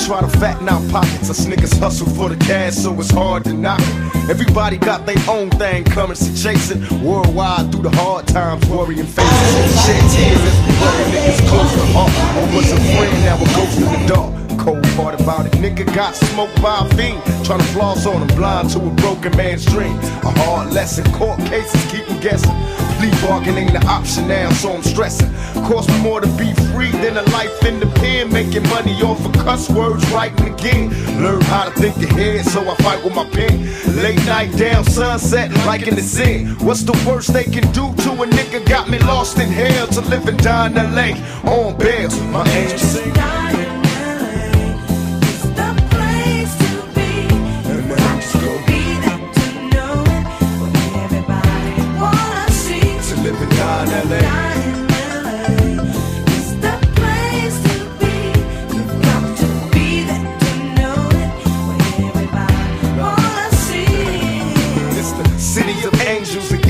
try to fatten our pockets. Us niggas hustle for the cash, so it's hard to knock it. Everybody got their own thing, currency chasing. Worldwide through the hard times, worrying faces. Shed tears as we bury niggas close to heart. Or was a friend, now a ghost in the dark. Cold part about it, nigga got smoked by a fiend. Tryna floss on him, blind to a broken man's dream. A hard lesson, court cases keep him guessing. Plea bargaining the option now, so I'm stressing. Cost me more to be free than a life in the pen. Making money off of cuss words, writing again. Learn how to think ahead, so I fight with my pen. Late night down, sunset, like in the zen. What's the worst they can do to a nigga? Got me lost in hell to live and die in LA on bail. My angel sing.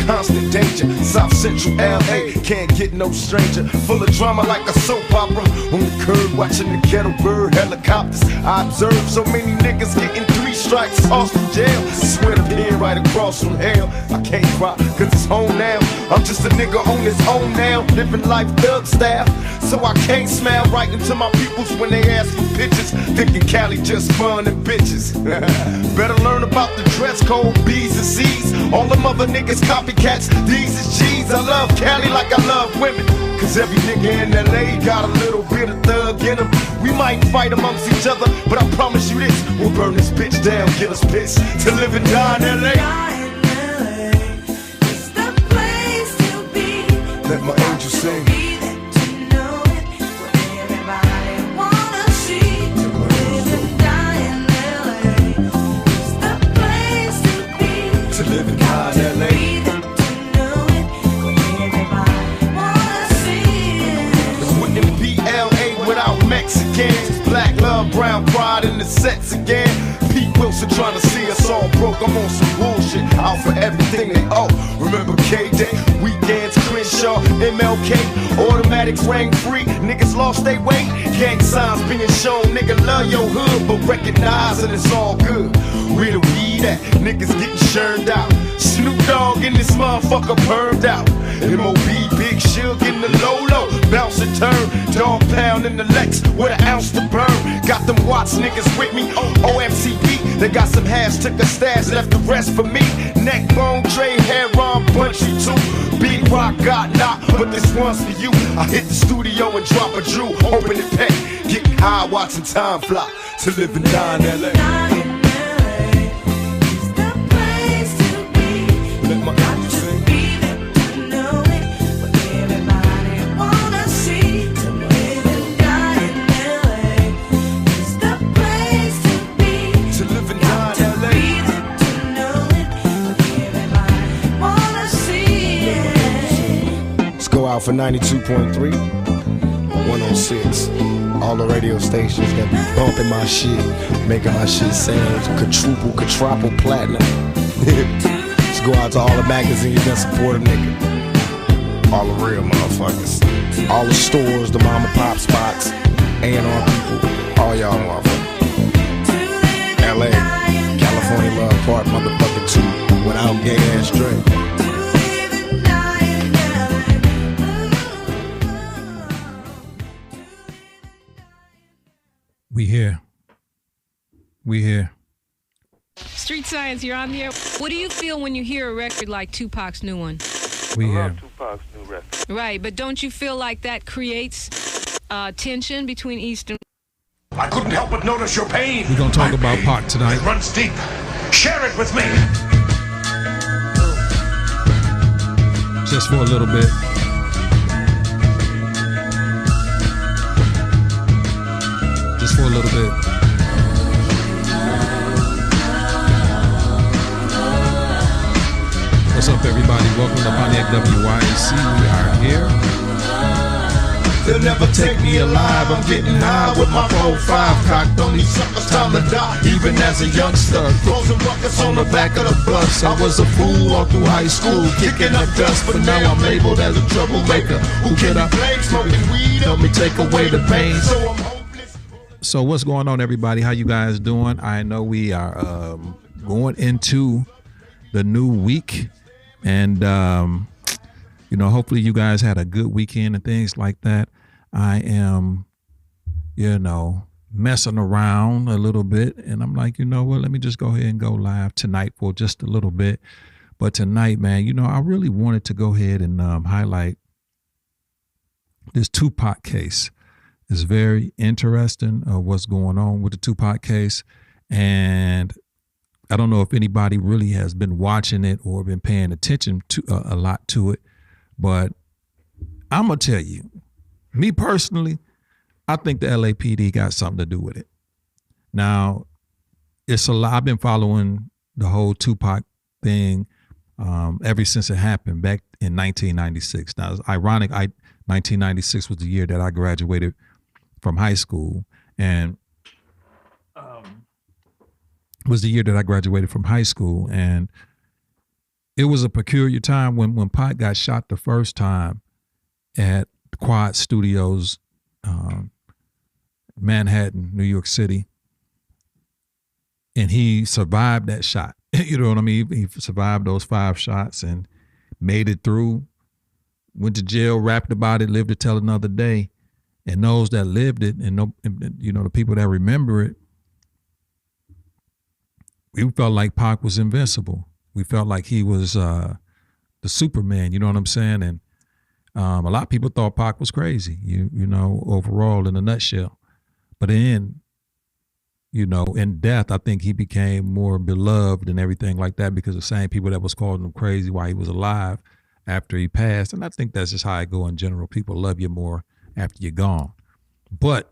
Constant danger, South Central LA, can't get no stranger. Full of drama like a soap opera. On the curb watching the kettle bird helicopters. I observe so many niggas getting 3 strikes, tossed from jail. Swear to pin right across from hell. I can't cry cause it's home now. I'm just a nigga on his own now, living life thug style. So I can't smile right into my peoples when they ask for pictures, thinking Cali just fun and bitches. Better learn about the dress code, B's and C's. All them other niggas copycats, these is G's. I love Cali like I love women, cause every nigga in LA got a little bit of thug in him. We might fight amongst each other, but I promise you this, we'll burn this bitch down, get us pissed to live and die in LA. Let my angel sing. Mexicans, black love, brown pride in the sets again. Pete Wilson trying to see us all broke. I'm on some bullshit, out for everything they owe. Remember K-Day, weekends, Crenshaw, MLK, automatics rang free. Niggas lost their weight, gang signs being shown. Nigga love your hood, but recognize that it's all good. Where the weed at? Niggas getting churned out. Snoop Dogg in this motherfucker permed out. M.O.B. Big Shug in the Lolo, bounce and turn. Dog pound in the Lex with an ounce to burn. Got them Watts niggas with me, OMCB. They got some hash, took a stash, left the rest for me. Neck bone, Dre, hair on, punchy too. Big Rock got knocked, but this one's for you. I hit the studio and drop a Drew, open it pack. Getting high, watching time fly to live and die in LA. Let my angel sing. Go out for 92.3, 106. All the radio stations that be bumping my shit, making my shit sound quadruple, quadruple platinum. Let's go out to all the magazines that support a nigga. All the real motherfuckers. All the stores, the mom and pop spots, A&R people, all y'all motherfuckers. LA, California Love Park, motherfucking 2, without gay ass Dre. We here. Street Science, you're on the air. What do you feel when you hear a record like Tupac's new one? We here. I love Tupac's new record. Right, but don't you feel like that creates tension between East and... I couldn't help but notice your pain. We're gonna talk about Pac tonight. It runs deep. Share it with me. Just for a little bit. Just for a little bit. What's up, everybody? Welcome to Pontiac WYAC. We are here. They'll never take me alive. I'm getting high with my 4-5 cocked on these suckers. Time to die. Even as a youngster, closing buckets on the back of the bus. I was a fool all through high school, kicking up dust, but now I'm labeled as a troublemaker. Who can I blame? Smoking weed, help me take away the pain. So I'm hopeless. So what's going on, everybody? How you guys doing? I know we are going into the new week, and hopefully you guys had a good weekend and things like that. I am, messing around a little bit, and I'm like, let me just go ahead and go live tonight for just a little bit. But tonight, man, I really wanted to go ahead and highlight this Tupac case. It's very interesting what's going on with the Tupac case. And I don't know if anybody really has been watching it or been paying attention to a lot to it. But I'm going to tell you, me personally, I think the LAPD got something to do with it. Now, it's a lot. I've been following the whole Tupac thing ever since it happened back in 1996. Now, it's ironic. 1996 was the year that I graduated from high school, and was the year that I graduated from high school, and it was a peculiar time when Pac got shot the first time at Quad Studios, Manhattan, New York City, and he survived that shot. You know what I mean? He survived those 5 shots and made it through, went to jail, rapped about it, lived to tell another day. And those that lived it and the people that remember it, we felt like Pac was invincible. We felt like he was the Superman, you know what I'm saying? And a lot of people thought Pac was crazy, overall in a nutshell. But in death, I think he became more beloved and everything like that because the same people that was calling him crazy while he was alive, after he passed. And I think that's just how I go in general. People love you more after you're gone. But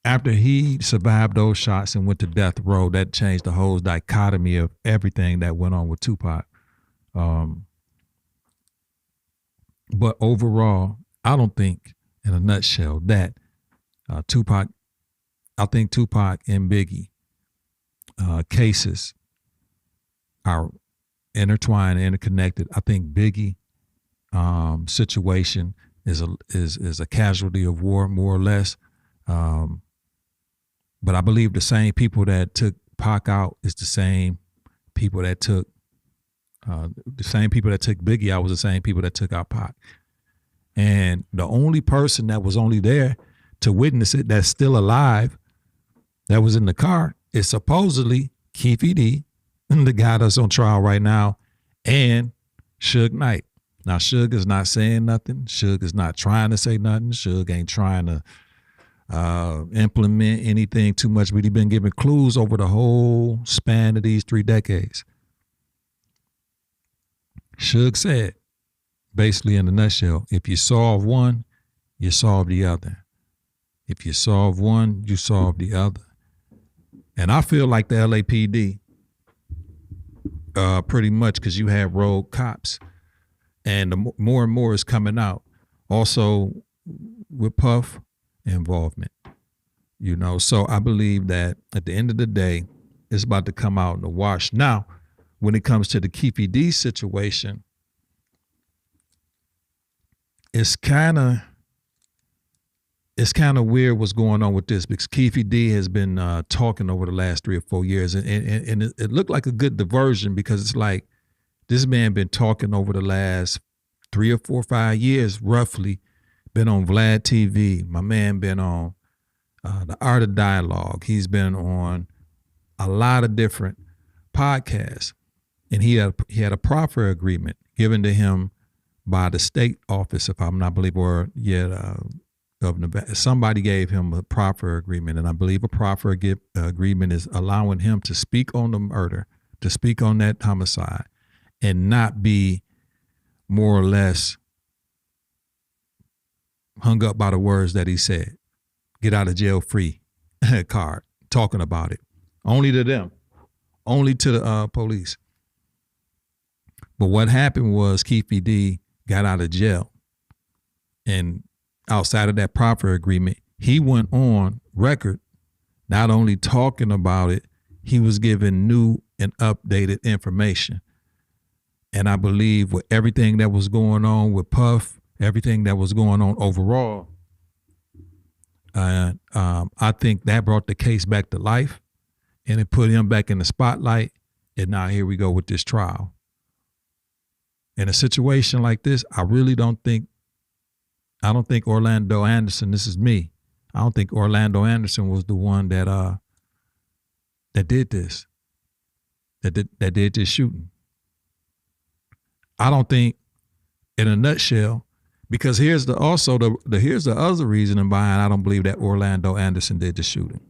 after he survived those shots and went to death row, that changed the whole dichotomy of everything that went on with Tupac. But overall, I don't think, in a nutshell, that I think Tupac and Biggie cases are intertwined, interconnected. I think Biggie situation is a casualty of war, more or less. But I believe the same people that took Pac out is the same people that took Biggie out was the same people that took out Pac. And the only person that was only there to witness it that's still alive, that was in the car, is supposedly Keefe D, the guy that's on trial right now, and Suge Knight. Now, Suge is not saying nothing. Suge is not trying to say nothing. Suge ain't trying to implement anything too much, but he's been giving clues over the whole span of these 3 decades. Suge said, basically in a nutshell, if you solve one, you solve the other. If you solve one, you solve the other. And I feel like the LAPD, pretty much, because you have rogue cops, and more and more is coming out. Also with Puff involvement, So I believe that at the end of the day, it's about to come out in the wash. Now, when it comes to the Keefe D situation, it's kind of weird what's going on with this, because Keefe D has been talking over the last 3 or 4 years, and it looked like a good diversion, because it's like this man been talking over the last 3 or 4 or 5 years, roughly, been on Vlad TV. My man been on The Art of Dialogue. He's been on a lot of different podcasts, and he had a proffer agreement given to him by the state office, if I'm not believe, of Nevada. Somebody gave him a proffer agreement, and I believe a proffer agreement is allowing him to speak on the murder, to speak on that homicide, and not be more or less hung up by the words that he said. Get out of jail free card, talking about it. Only to them, only to the police. But what happened was Keefe D got out of jail, and outside of that proffer agreement, he went on record not only talking about it, he was giving new and updated information. And I believe with everything that was going on with Puff, everything that was going on overall, And I think that brought the case back to life, and it put him back in the spotlight. And now here we go with this trial. In a situation like this, I don't think Orlando Anderson, this is me, I don't think Orlando Anderson was the one that did this, that did this shooting. I don't think, in a nutshell, because here's the other reason behind I don't believe that Orlando Anderson did the shooting.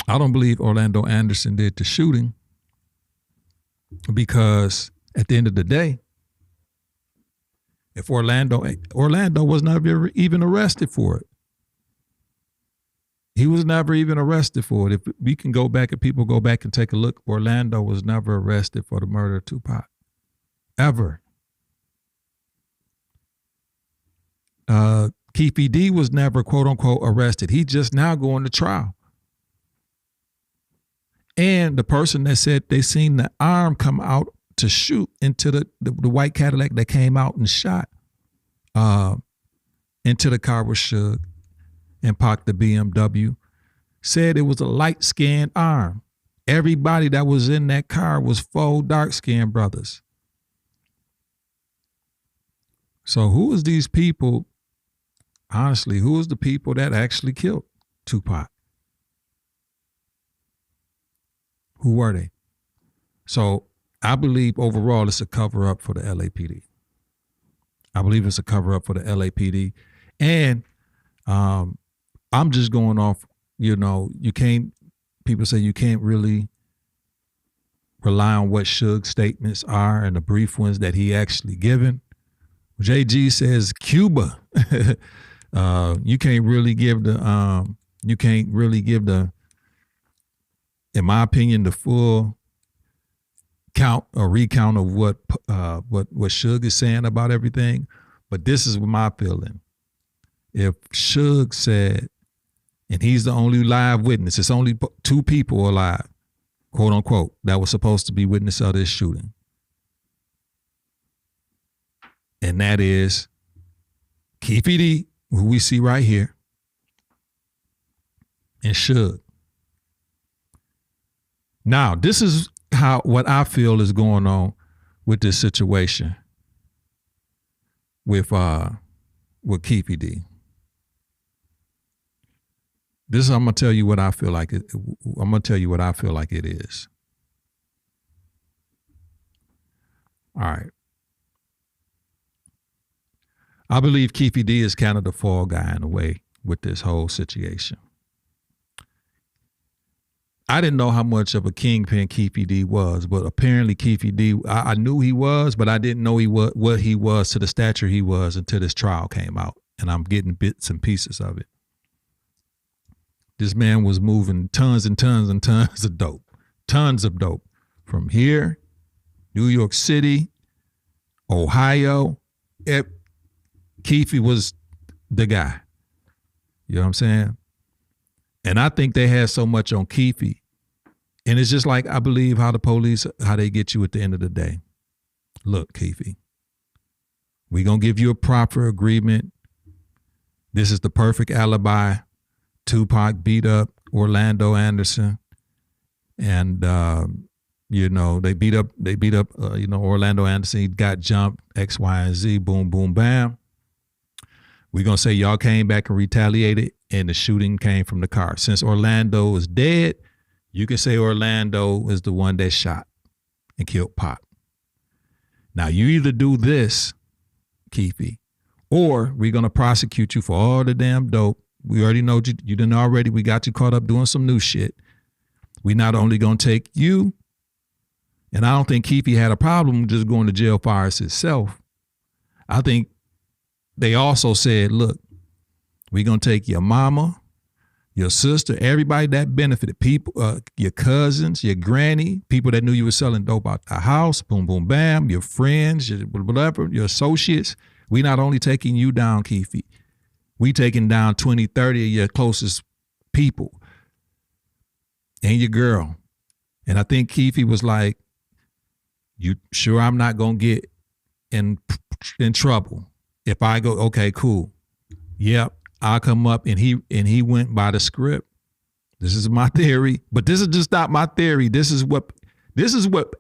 I don't believe Orlando Anderson did the shooting because at the end of the day, if Orlando was never even arrested for it. He was never even arrested for it. If we can go back and people go back and take a look, Orlando was never arrested for the murder of Tupac. Ever. Keefe D was never, quote unquote, arrested. He just now going to trial. And the person that said they seen the arm come out to shoot into the white Cadillac that came out and shot into the car with Suge and Pac, the BMW, said it was a light-skinned arm. Everybody that was in that car was 4 dark-skinned brothers. So who is these people? Honestly, who is the people that actually killed Tupac? Who were they? So I believe overall it's a cover-up for the LAPD. I believe it's a cover-up for the LAPD. And I'm just going off, people say you can't really rely on what Suge's statements are and the brief ones that he actually given. JG says Cuba. You can't really give the, in my opinion, the full count or recount of what Suge is saying about everything. But this is my feeling. If Suge said, and he's the only live witness, it's only 2 people alive, quote unquote, that was supposed to be witness of this shooting. And that is Keefe D, who we see right here, and Suge. Now, this is what I feel is going on with this situation with Keefe D. I'm gonna tell you what I feel like it. I'm gonna tell you what I feel like it is. All right. I believe Keefe D is kind of the fall guy in a way with this whole situation. I didn't know how much of a kingpin Keefe D was, but apparently Keefe D, I knew he was, but I didn't know what he was to the stature he was until this trial came out, and I'm getting bits and pieces of it. This man was moving tons and tons and tons of dope from here, New York City, Ohio. Keefe was the guy. You know what I'm saying? And I think they had so much on Keefe. And it's just like, I believe how the police, how they get you at the end of the day. Look, Keefe, we're going to give you a proper agreement. This is the perfect alibi. Tupac beat up Orlando Anderson. And, they beat up, Orlando Anderson. He got jumped, X, Y, and Z, boom, boom, bam. We're going to say y'all came back and retaliated, and the shooting came from the car. Since Orlando is dead, you can say Orlando is the one that shot and killed Pac. Now, you either do this, Keefe, or we're going to prosecute you for all the damn dope. We already know you done already. We got you caught up doing some new shit. We not only going to take you, and I don't think Keefe had a problem just going to jail for itself. I think they also said, look, we're going to take your mama, your sister, everybody that benefited, people, your cousins, your granny, people that knew you were selling dope out the house, boom, boom, bam, your friends, your whatever, your associates. We not only taking you down, Keefe, we taking down 20, 30 of your closest people and your girl. And I think Keefe was like, you sure I'm not going to get in trouble? If I go, okay, cool. Yep, I'll come up, and he went by the script. This is my theory, but this is just not my theory. This is what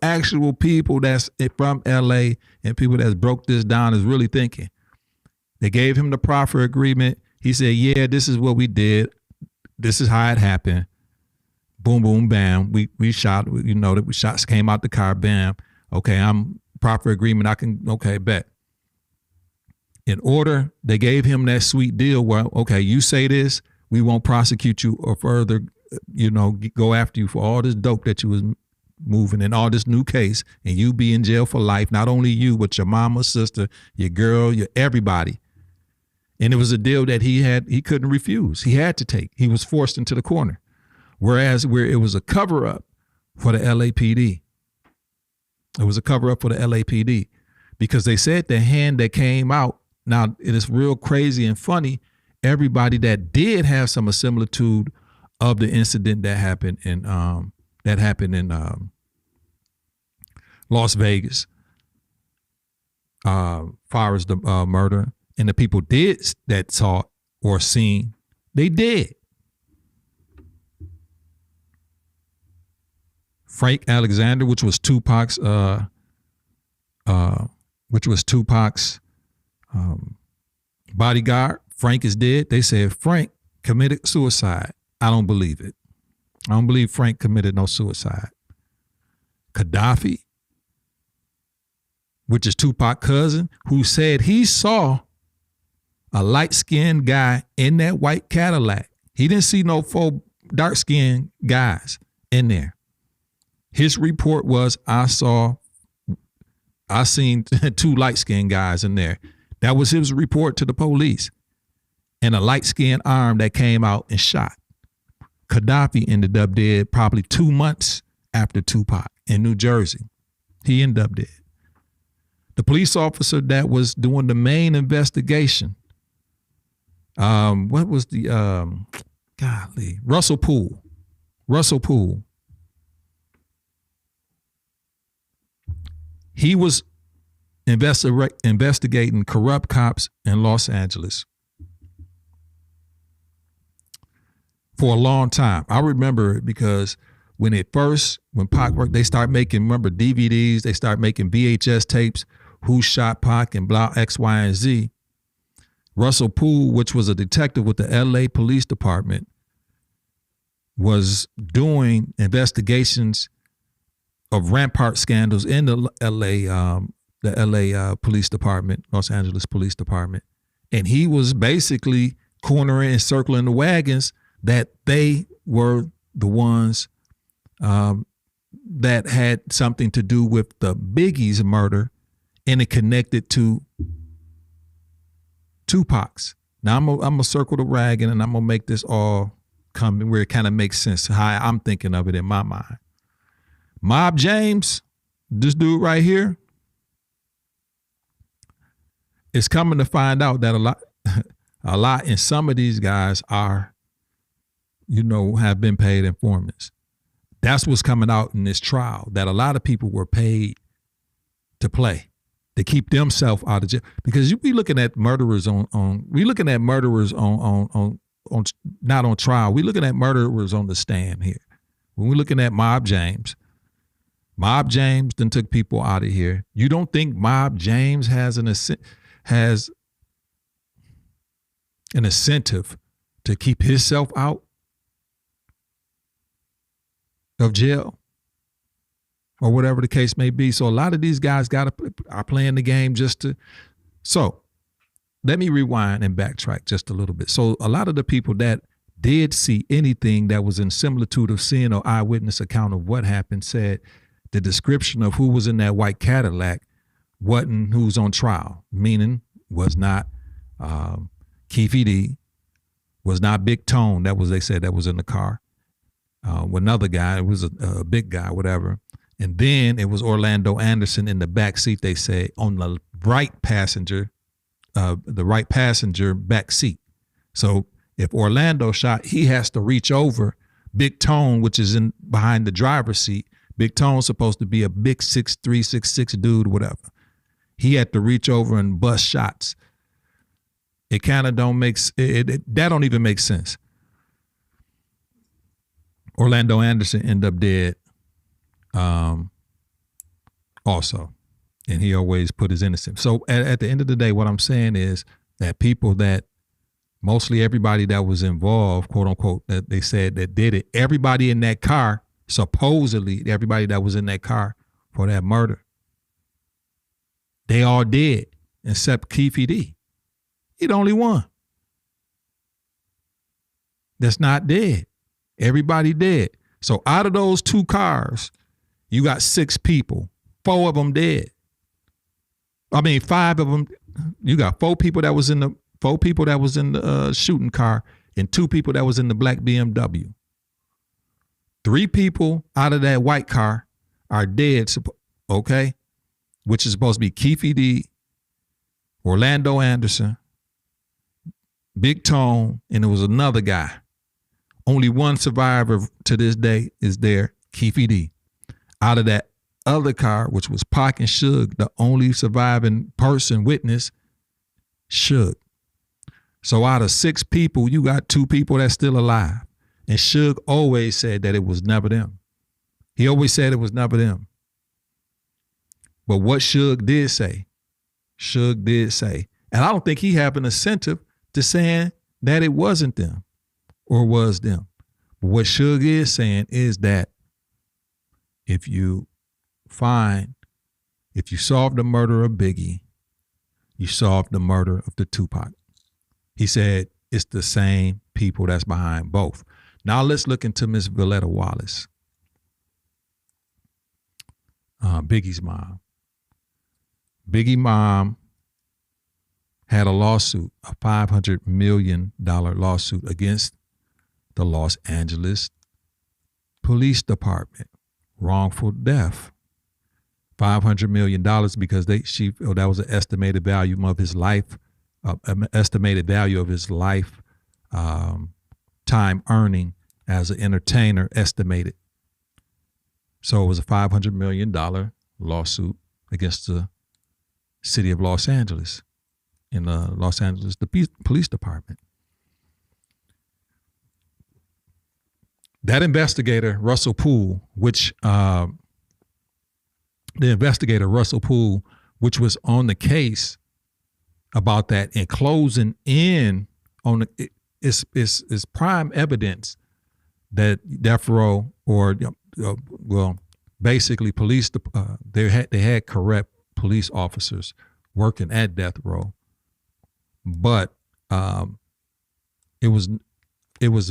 actual people that's from LA and people that's broke this down is really thinking. They gave him the proffer agreement. He said, yeah, this is what we did. This is how it happened. Boom, boom, bam. We shot, shots came out the car, bam. Okay, I'm proffer agreement. I can, okay, bet. In order, they gave him that sweet deal where, okay, you say this, we won't prosecute you or further, go after you for all this dope that you was moving in all this new case, and you be in jail for life. Not only you, but your mama, sister, your girl, everybody. And it was a deal that he couldn't refuse. He had to take. He was forced into the corner. Whereas where it was a cover up for the LAPD. It was a cover up for the LAPD because they said the hand that came out. Now it is real crazy and funny. Everybody that did have some similitude of the incident that happened in Las Vegas, far as the murder, and the people that saw or seen, they did. Frank Alexander, which was Tupac's bodyguard. Frank is dead. They said Frank committed suicide. I don't believe it. I don't believe Frank committed no suicide. Gaddafi, which is Tupac's cousin, who said he saw a light-skinned guy in that white Cadillac. He didn't see no 4 dark-skinned guys in there. His report was, I seen 2 light-skinned guys in there. That was his report to the police. And a light-skinned arm that came out and shot. Gaddafi ended up dead probably 2 months after Tupac in New Jersey. He ended up dead. The police officer that was doing the main investigation, what was the, Russell Poole. He was investigating corrupt cops in Los Angeles for a long time. I remember it because when Pac worked, they started making, remember, DVDs, they started making VHS tapes, who shot Pac and blah, X, Y, and Z. Russell Poole, which was a detective with the LA Police Department, was doing investigations of rampart scandals in the LA Police Department, Los Angeles Police Department. And he was basically cornering and circling the wagons that they were the ones that had something to do with the Biggie's murder, and it connected to Tupac's. Now I'm gonna circle the wagon, and I'm gonna make this all come where it kind of makes sense how I'm thinking of it in my mind. Mob James, this dude right here, is coming to find out that a lot, and some of these guys are, have been paid informants. That's what's coming out in this trial, that a lot of people were paid to play, to keep themselves out of jail. Because you be looking at murderers not on trial. We looking at murderers on the stand here. When we're looking at Mob James then took people out of here. You don't think Mob James has an incentive to keep himself out of jail or whatever the case may be? So a lot of these guys are playing the game so let me rewind and backtrack just a little bit. So a lot of the people that did see anything that was in similitude of seeing or eyewitness account of what happened said the description of who was in that white Cadillac wasn't who's on trial, meaning was not Keefy D, was not Big Tone. They said that was in the car. Another guy, it was a big guy, whatever. And then it was Orlando Anderson in the back seat, they say, on the right passenger back seat. So if Orlando shot, he has to reach over Big Tone, which is in behind the driver's seat. Big Tone's supposed to be a big 6'3", 6'6" dude, whatever. He had to reach over and bust shots It kind of don't make that don't even make sense. Orlando Anderson ended up dead, also, and he always put his innocence. So at the end of the day, what I'm saying is that people that mostly everybody that was involved, quote unquote, that they said that did it, everybody in that car, supposedly everybody that was in that car for that murder, they all dead except Keefe D. He the only one that's not dead. Everybody dead. So out of those 2 cars, you got 6 people, 4 of them dead. I mean, 5 of them. You got 4 people that was in the shooting car and 2 people that was in the black BMW. 3 people out of that white car are dead. Okay, which is supposed to be Keefe D, Orlando Anderson, Big Tone, and there was another guy. Only one survivor to this day is there, Keefe D. Out of that other car, which was Pac and Suge, the only surviving person, witness, Suge. So out of 6 people, you got 2 people that's still alive. And Suge always said that it was never them. He always said it was never them. But what Suge did say, and I don't think he have an incentive to saying that it wasn't them or was them. But what Suge is saying is that if you solve the murder of Biggie, you solve the murder of the Tupac. He said it's the same people that's behind both. Now let's look into Miss Valletta Wallace, Biggie's mom. Biggie mom had a lawsuit, a $500 million lawsuit against the Los Angeles Police Department, wrongful death. $500 million because that was an estimated value of his life, time earning as an entertainer estimated. So it was a $500 million lawsuit against the city of Los Angeles in the Los Angeles Police Department. That investigator, Russell Poole, which was on the case about that and closing in on it's prime evidence that Death Row basically police they had corrupt police officers working at Death Row, but it was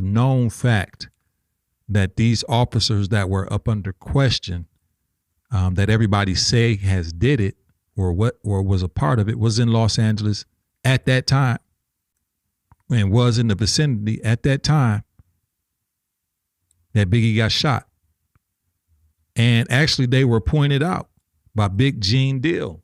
known fact that these officers that were up under question, that everybody say has did it or was a part of it, was in Los Angeles at that time and was in the vicinity at that time that Biggie got shot. And actually they were pointed out by Big Gene Deal.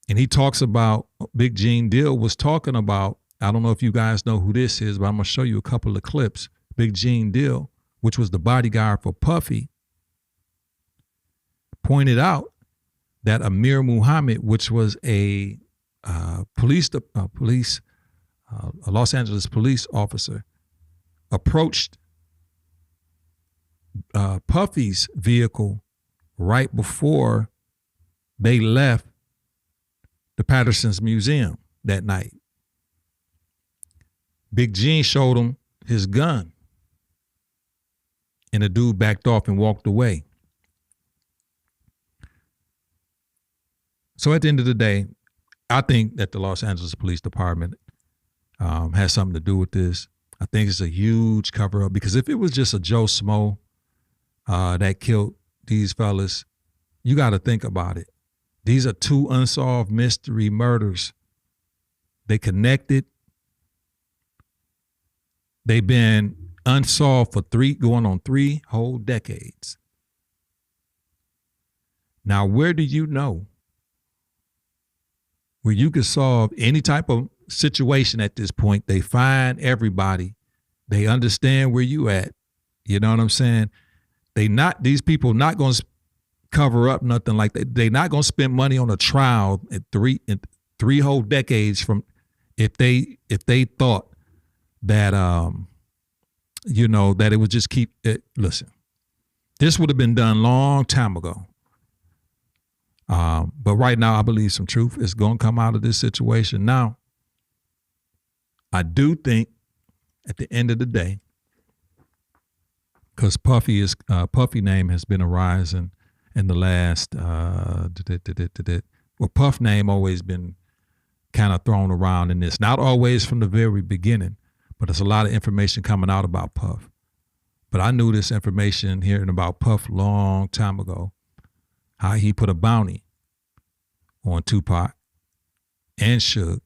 And he talks about, Big Gene Deal was talking about, I don't know if you guys know who this is, but I'm going to show you a couple of clips. Big Gene Deal, which was the bodyguard for Puffy, pointed out that Amir Muhammad, which was a Los Angeles police officer, approached Puffy's vehicle right before they left the Patterson's Museum that night. Big Gene showed him his gun, and the dude backed off and walked away. So at the end of the day, I think that the Los Angeles Police Department has something to do with this. I think it's a huge cover up, because if it was just a Joe Smo that killed these fellas, you got to think about it. These are 2 unsolved mystery murders. They connected. They've been unsolved for going on 3 whole decades. Now, where do you know where you could solve any type of situation at this point? They find everybody. They understand where you at. You know what I'm saying? These people not going to cover up nothing like that. They're not going to spend money on a trial in three whole decades from if they thought that that it would just keep it. Listen, this would have been done long time ago. But right now, I believe some truth is going to come out of this situation. Now, I do think at the end of the day, because Puffy name has been arising in the last, Puff name always been kind of thrown around in this. Not always from the very beginning, but there's a lot of information coming out about Puff. But I knew this information hearing about Puff long time ago, how he put a bounty on Tupac and Suge.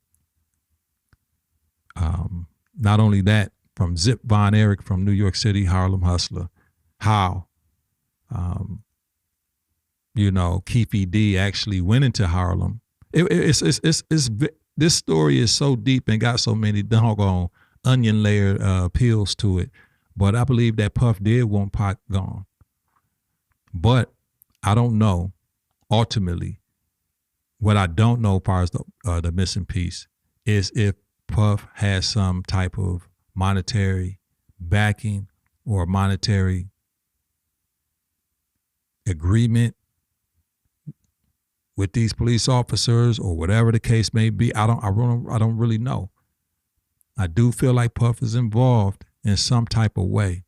Not only that, from Zip Von Erich from New York City, Harlem Hustler, how, Keefe D actually went into Harlem. This story is so deep and got so many doggone onion layer peels to it. But I believe that Puff did want Pac gone. But I don't know, ultimately, what I don't know as far as the missing piece is if Puff has some type of monetary backing or monetary agreement with these police officers or whatever the case may be. I don't really know. I do feel like Puff is involved in some type of way,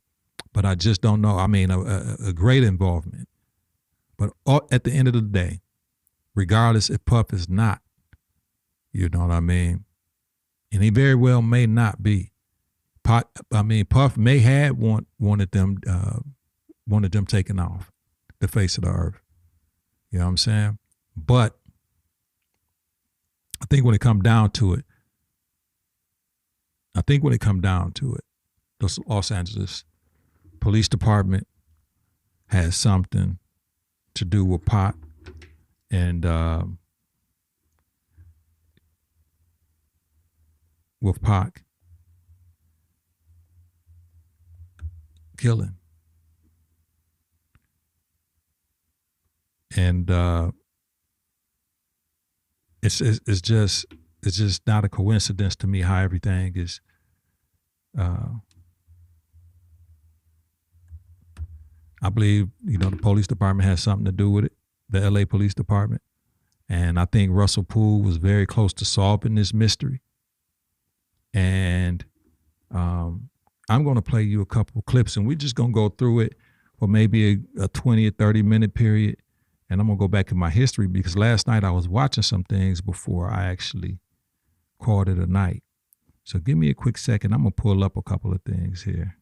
but I just don't know. I mean, a great involvement. But at the end of the day, regardless if Puff is not, you know what I mean? And he very well may not be. Puff may have wanted them taken off the face of the earth. You know what I'm saying? But I think when it come down to it, the Los Angeles Police Department has something to do with Pac and with Pac killing. And it's just not a coincidence to me how everything is I believe, the police department has something to do with it, the LA Police Department. And I think Russell Poole was very close to solving this mystery. And I'm going to play you a couple of clips, and we're just going to go through it for maybe a 20 or 30-minute period. And I'm going to go back in my history because last night I was watching some things before I actually called it a night. So give me a quick second. I'm going to pull up a couple of things here.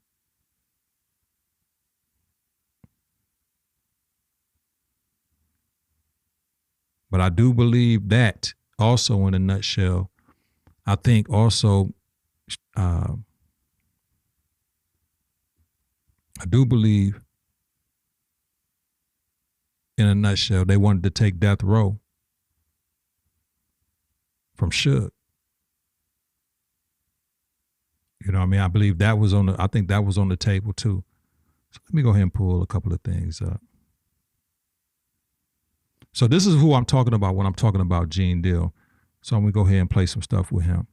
But I do believe that also in a nutshell, I think also, I do believe in a nutshell, they wanted to take death row from Suge. You know what I mean? I believe that was I think that was on the table too. So let me go ahead and pull a couple of things up. So this is who I'm talking about when I'm talking about Gene Deal. So I'm going to go ahead and play some stuff with him.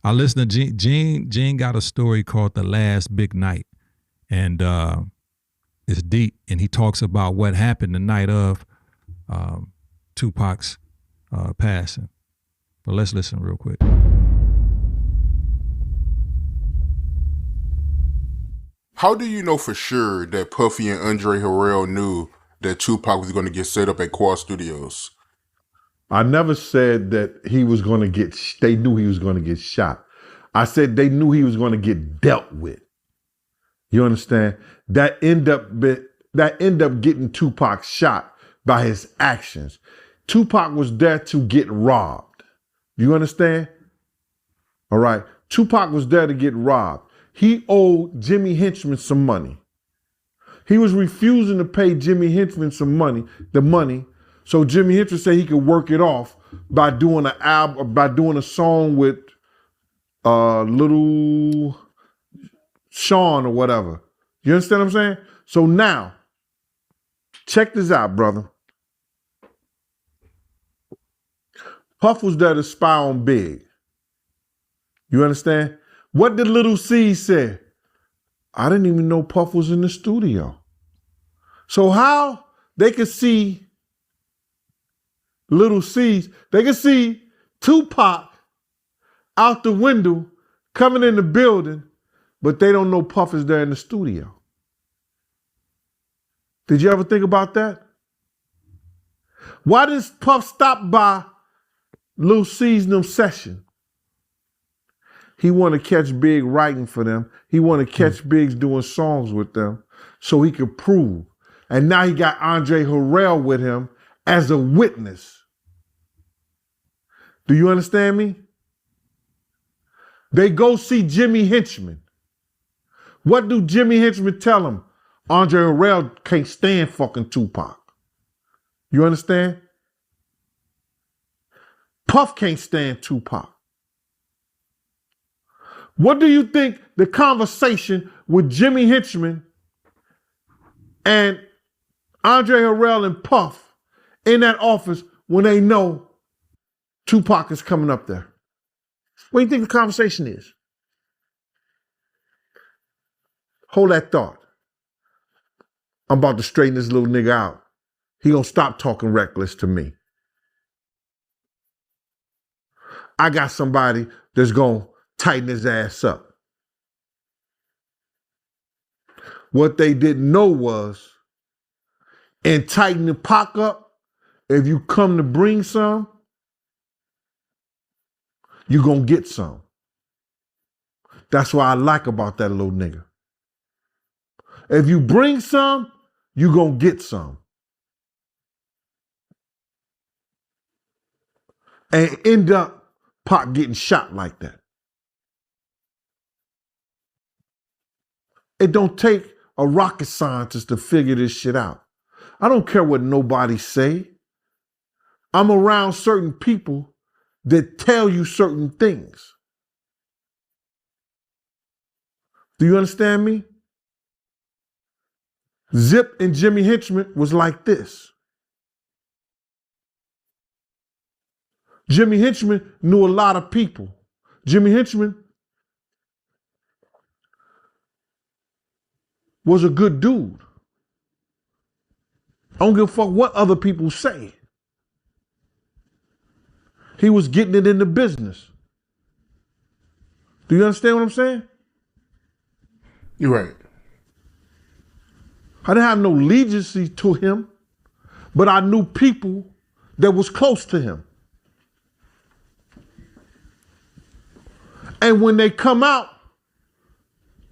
I listened to Gene got a story called The Last Big Night. And it's deep. And he talks about what happened the night of Tupac's passing. But let's listen real quick. How do you know for sure that Puffy and Andre Harrell knew that Tupac was going to get set up at Quad Studios? I never said that he was going to they knew he was going to get shot. I said they knew he was going to get dealt with. You understand? That end up getting Tupac shot by his actions. Tupac was there to get robbed. You understand? All right. Tupac was there to get robbed. He owed Jimmy Henchman some money. He was refusing to pay Jimmy Henchman the money, so Jimmy Henchman said he could work it off by doing a song with Little Sean or whatever. You understand what I'm saying? So now, check this out, brother. Puff was there to spy on Big. You understand? What did Little C say? I didn't even know Puff was in the studio. So how they could see Little C's, they could see Tupac out the window coming in the building, but they don't know Puff is there in the studio. Did you ever think about that? Why does Puff stop by Lil C's them session? He want to catch Big writing for them. He want to catch Biggs doing songs with them so he could prove. And now he got Andre Harrell with him as a witness. Do you understand me? They go see Jimmy Henchman. What do Jimmy Henchman tell him? Andre Harrell can't stand fucking Tupac. You understand? Puff can't stand Tupac. What do you think the conversation with Jimmy Henchman and Andre Harrell and Puff in that office when they know Tupac is coming up there? What do you think the conversation is? Hold that thought. I'm about to straighten this little nigga out. He gonna stop talking reckless to me. I got somebody that's gonna tighten his ass up. What they didn't know was, in tightening Pac up, if you come to bring some, you gonna get some. That's what I like about that little nigga. If you bring some, you gonna get some. And end up Pac getting shot like that. It don't take a rocket scientist to figure this shit out. I don't care what nobody say. I'm around certain people that tell you certain things. Do you understand me? Zip and Jimmy Henchman was like this. Jimmy Henchman knew a lot of people. Jimmy Henchman was a good dude. I don't give a fuck what other people say. He was getting it in the business. Do you understand what I'm saying? You're right. I didn't have no allegiance to him, but I knew people that was close to him. And when they come out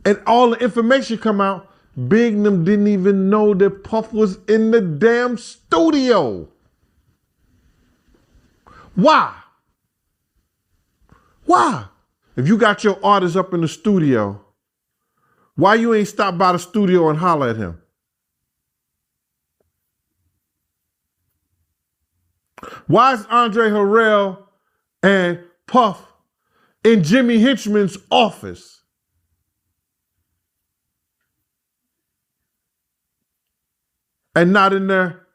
and all the information come out, Big and them didn't even know that Puff was in the damn studio. Why? Why? If you got your artist up in the studio, why you ain't stop by the studio and holler at him? Why is Andre Harrell and Puff in Jimmy Henchman's office? And not in there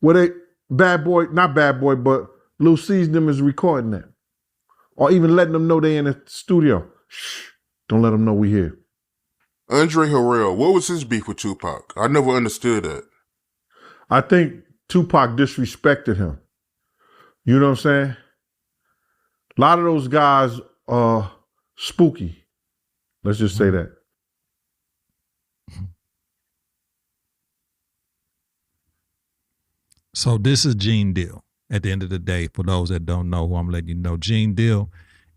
where they, not Bad Boy, but Lil C's them is recording that. Or even letting them know they in the studio. Shh, don't let them know we here. Andre Harrell, what was his beef with Tupac? I never understood that. I think Tupac disrespected him. You know what I'm saying? A lot of those guys are spooky. Let's just say that. So this is Gene Deal. At the end of the day, for those that don't know who I'm letting you know, Gene Deal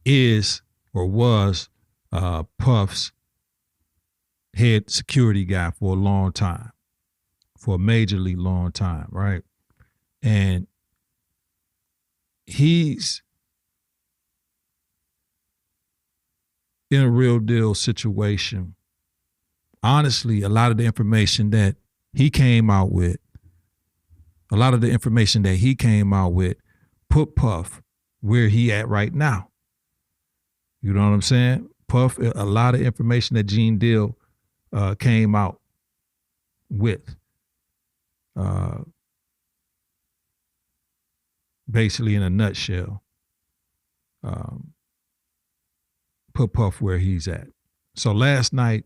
is or was Puff's head security guy for a long time, for a majorly long time, right? And he's in a real deal situation. Honestly, a lot of the information that he came out with, put Puff where he at right now. You know what I'm saying? Puff, a lot of information that Gene Deal came out with, basically in a nutshell, put Puff where he's at. So last night,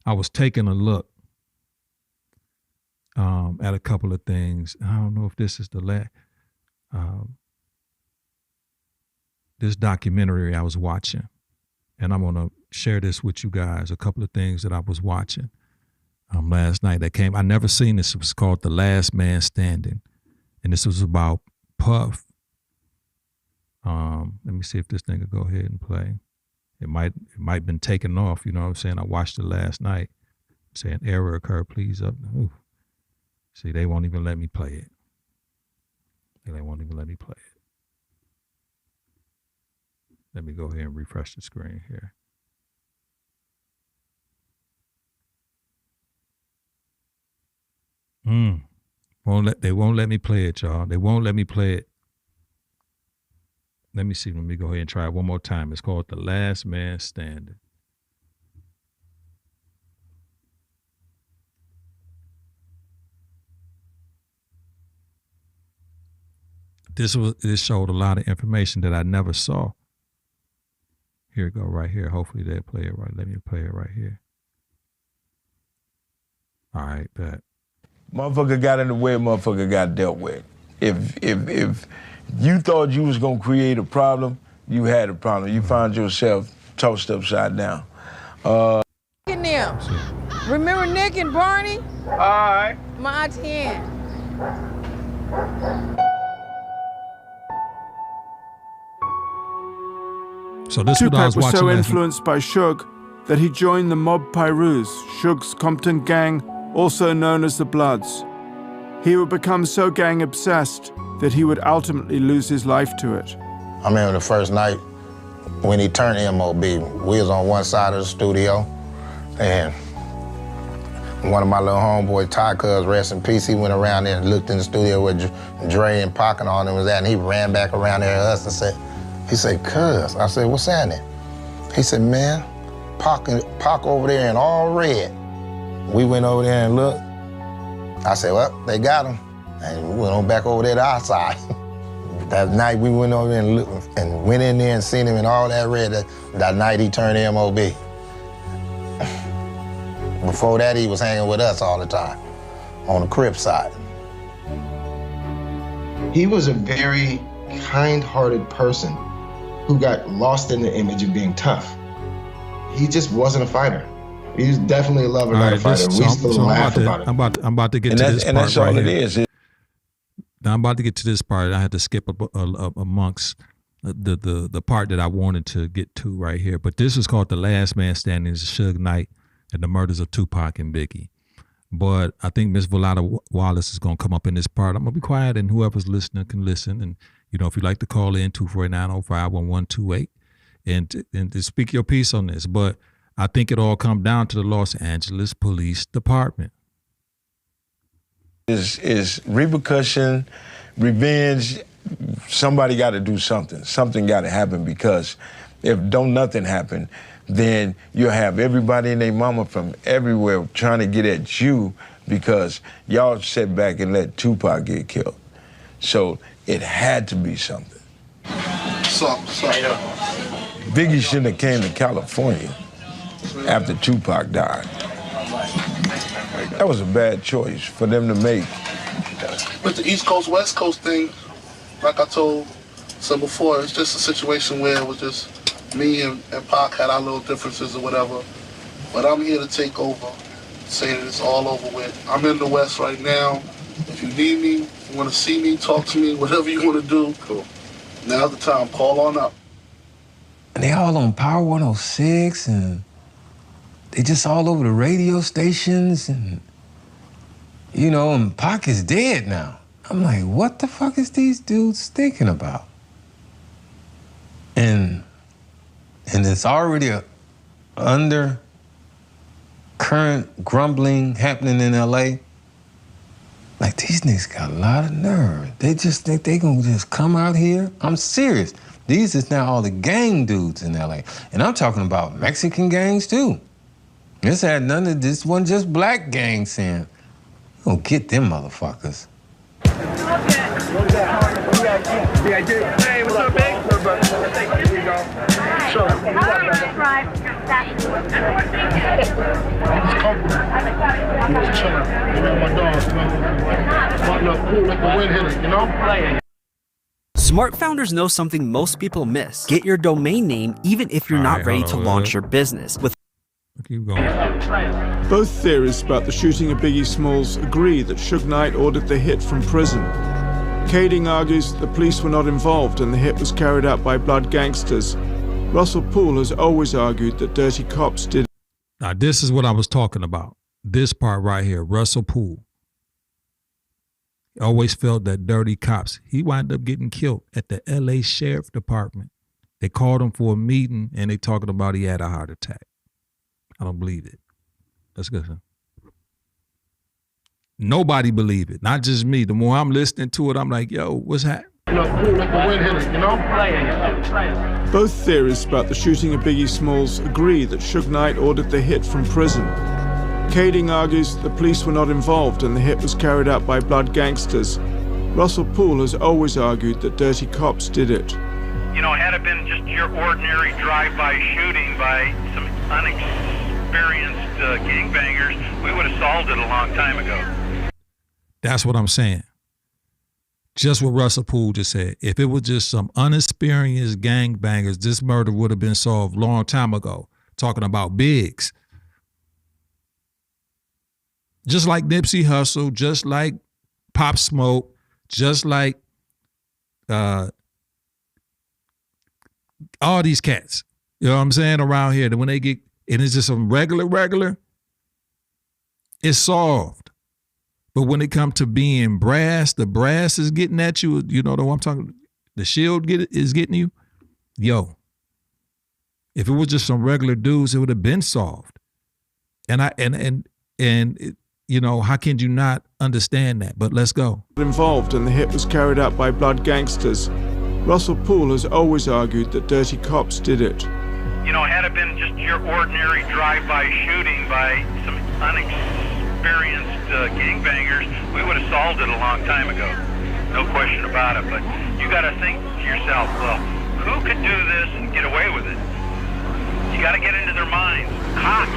I was taking a look at a couple of things. I don't know if this is the last. This documentary I was watching, and I'm gonna share this with you guys. A couple of things that I was watching last night that came. I never seen this. It was called The Last Man Standing, and this was about Puff. Let me see if this thing will go ahead and play. It might been taken off. You know what I'm saying? I watched it last night. Saying error occurred. Please up. Ooh. See, they won't even let me play it. They won't even let me play it. Let me go ahead and refresh the screen here. They won't let me play it, y'all. They won't let me play it. Let me see. Let me go ahead and try it one more time. It's called The Last Man Standing. This showed a lot of information that I never saw. Here we go, right here. Hopefully they'll play it right. Let me play it right here. All right, bet. Motherfucker got in the way, motherfucker got dealt with. If you thought you was gonna create a problem, you had a problem. You found yourself tossed upside down. Remember Nick and Barney? All right. My auntie Ann. So this is what I was watching. Tupac was so influenced by Suge that he joined the Mob Pirus, Suge's Compton gang, also known as the Bloods. He would become so gang obsessed that he would ultimately lose his life to it. I remember the first night when he turned MOB, we was on one side of the studio, and one of my little homeboys, Ty Cuz, rest in peace, he went around there and looked in the studio where Dre and Pac and all them was at, and he ran back around there at us and said, Cuz. I said, what's happening? He said, man, Pac over there in all red. We went over there and looked. I said, well, they got him. And we went on back over there to our side. That night we went over there and looked, and went in there and seen him in all that red. That night he turned MOB. Before that, he was hanging with us all the time, on the Crip side. He was a very kind-hearted person who got lost in the image of being tough. He just wasn't a fighter. He was definitely a lover, not a fighter. We still laugh about it. I'm about to get to this part. And that's all it is. Now I'm about to get to this part. I had to skip amongst the part that I wanted to get to right here. But this is called The Last Man Standing. It's Suge Knight and the murders of Tupac and Biggie. But I think Miss Volata Wallace is going to come up in this part. I'm going to be quiet, and whoever's listening can listen. And, you know, if you'd like to call in, 249-05-1128, and to speak your piece on this. But I think it all comes down to the Los Angeles Police Department. Is repercussion, revenge. Somebody got to do something. Something got to happen, because if don't nothing happen, then you'll have everybody and their mama from everywhere trying to get at you because y'all sat back and let Tupac get killed. So it had to be something. Biggie shouldn't have came to California after Tupac died. That was a bad choice for them to make. With the East Coast, West Coast thing, like I told some before, it's just a situation where it was just me and Pac had our little differences or whatever. But I'm here to take over, say that it's all over with. I'm in the West right now. If you need me, if you want to see me, talk to me, whatever you want to do, cool. Now's the time, call on up. And they all on Power 106, and they just all over the radio stations, and you know, and Pac is dead now. I'm like, what the fuck is these dudes thinking about? And it's already a undercurrent grumbling happening in LA. Like, these niggas got a lot of nerve. They just think they gonna just come out here. I'm serious. These is now all the gang dudes in LA. And I'm talking about Mexican gangs too. This had none of this, one just black gang saying, we gonna get them motherfuckers. Hey, what's up, big? Here we go. just chilling. Around my dogs, man. Wanting up cool like a wind hitter, you know? Smart founders know something most people miss. Get your domain name even if you're not ready to launch your business. With Keep going. Both theories about the shooting of Biggie Smalls agree that Suge Knight ordered the hit from prison. Kading argues the police were not involved and the hit was carried out by blood gangsters. Russell Poole has always argued that dirty cops did. Now, this is what I was talking about. This part right here, Russell Poole. Always felt that dirty cops. He wound up getting killed at the LA Sheriff Department. They called him for a meeting and they talking about he had a heart attack. I don't believe it. Let's go. Nobody believe it. Not just me. The more I'm listening to it, I'm like, yo, what's happening? Cool like a wind hitter, you know? Both theories about the shooting of Biggie Smalls agree that Suge Knight ordered the hit from prison. Kading argues the police were not involved and the hit was carried out by blood gangsters. Russell Poole has always argued that dirty cops did it. You know, had it been just your ordinary drive-by shooting by some unexperienced gangbangers, we would have solved it a long time ago. That's what I'm saying. Just what Russell Poole just said. If it was just some unexperienced gangbangers, this murder would have been solved a long time ago. Talking about Biggs. Just like Nipsey Hussle, just like Pop Smoke, just like all these cats. You know what I'm saying? Around here, that when they get, and it's just some regular, it's solved. But when it comes to being brass, the brass is getting at you. You know what I'm talking? The shield is getting you. Yo, if it was just some regular dudes, it would have been solved. You know, how can you not understand that? But let's go. Involved and the hit was carried out by blood gangsters. Russell Poole has always argued that dirty cops did it. You know, had it been just your ordinary drive-by shooting by some unexperienced gangbangers, we would have solved it a long time ago. No question about it. But you got to think to yourself, well, who could do this and get away with it? You got to get into their minds. Cops.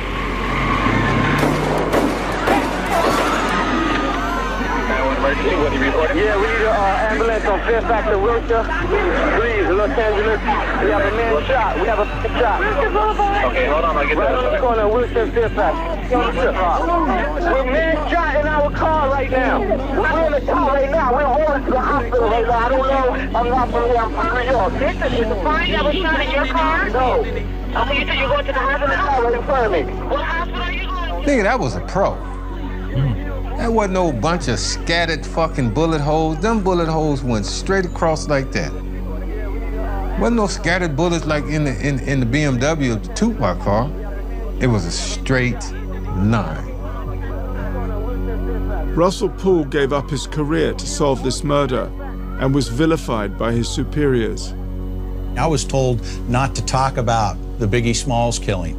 Yeah, we need an ambulance on Fairfax and Wilshire. Please, Los Angeles. We have a man shot. We have a man shot. Okay, hold on. I'll get right on the corner of Wilshire and Fairfax. We're man shot in our car right now. We're in the car right now. We're going to the hospital right now. I don't know. I'm not from here. I'm from New York. Is the body that was shot in your car? No. Okay, you said you're going to the hospital right in front of me. What hospital are you going to? Nigga, that was a pro. That wasn't no bunch of scattered fucking bullet holes. Them bullet holes went straight across like that. Wasn't no scattered bullets like in the BMW, the Tupac car. It was a straight line. Russell Poole gave up his career to solve this murder and was vilified by his superiors. I was told not to talk about the Biggie Smalls killing.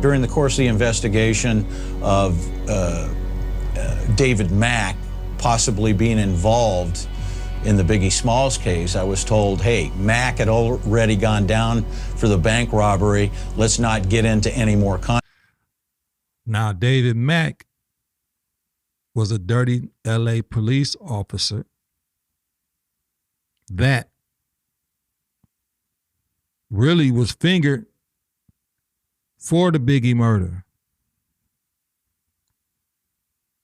During the course of the investigation of David Mack possibly being involved in the Biggie Smalls case, I was told, hey, Mack had already gone down for the bank robbery. Let's not get into any more Now, David Mack was a dirty LA police officer that really was fingered for the Biggie murder.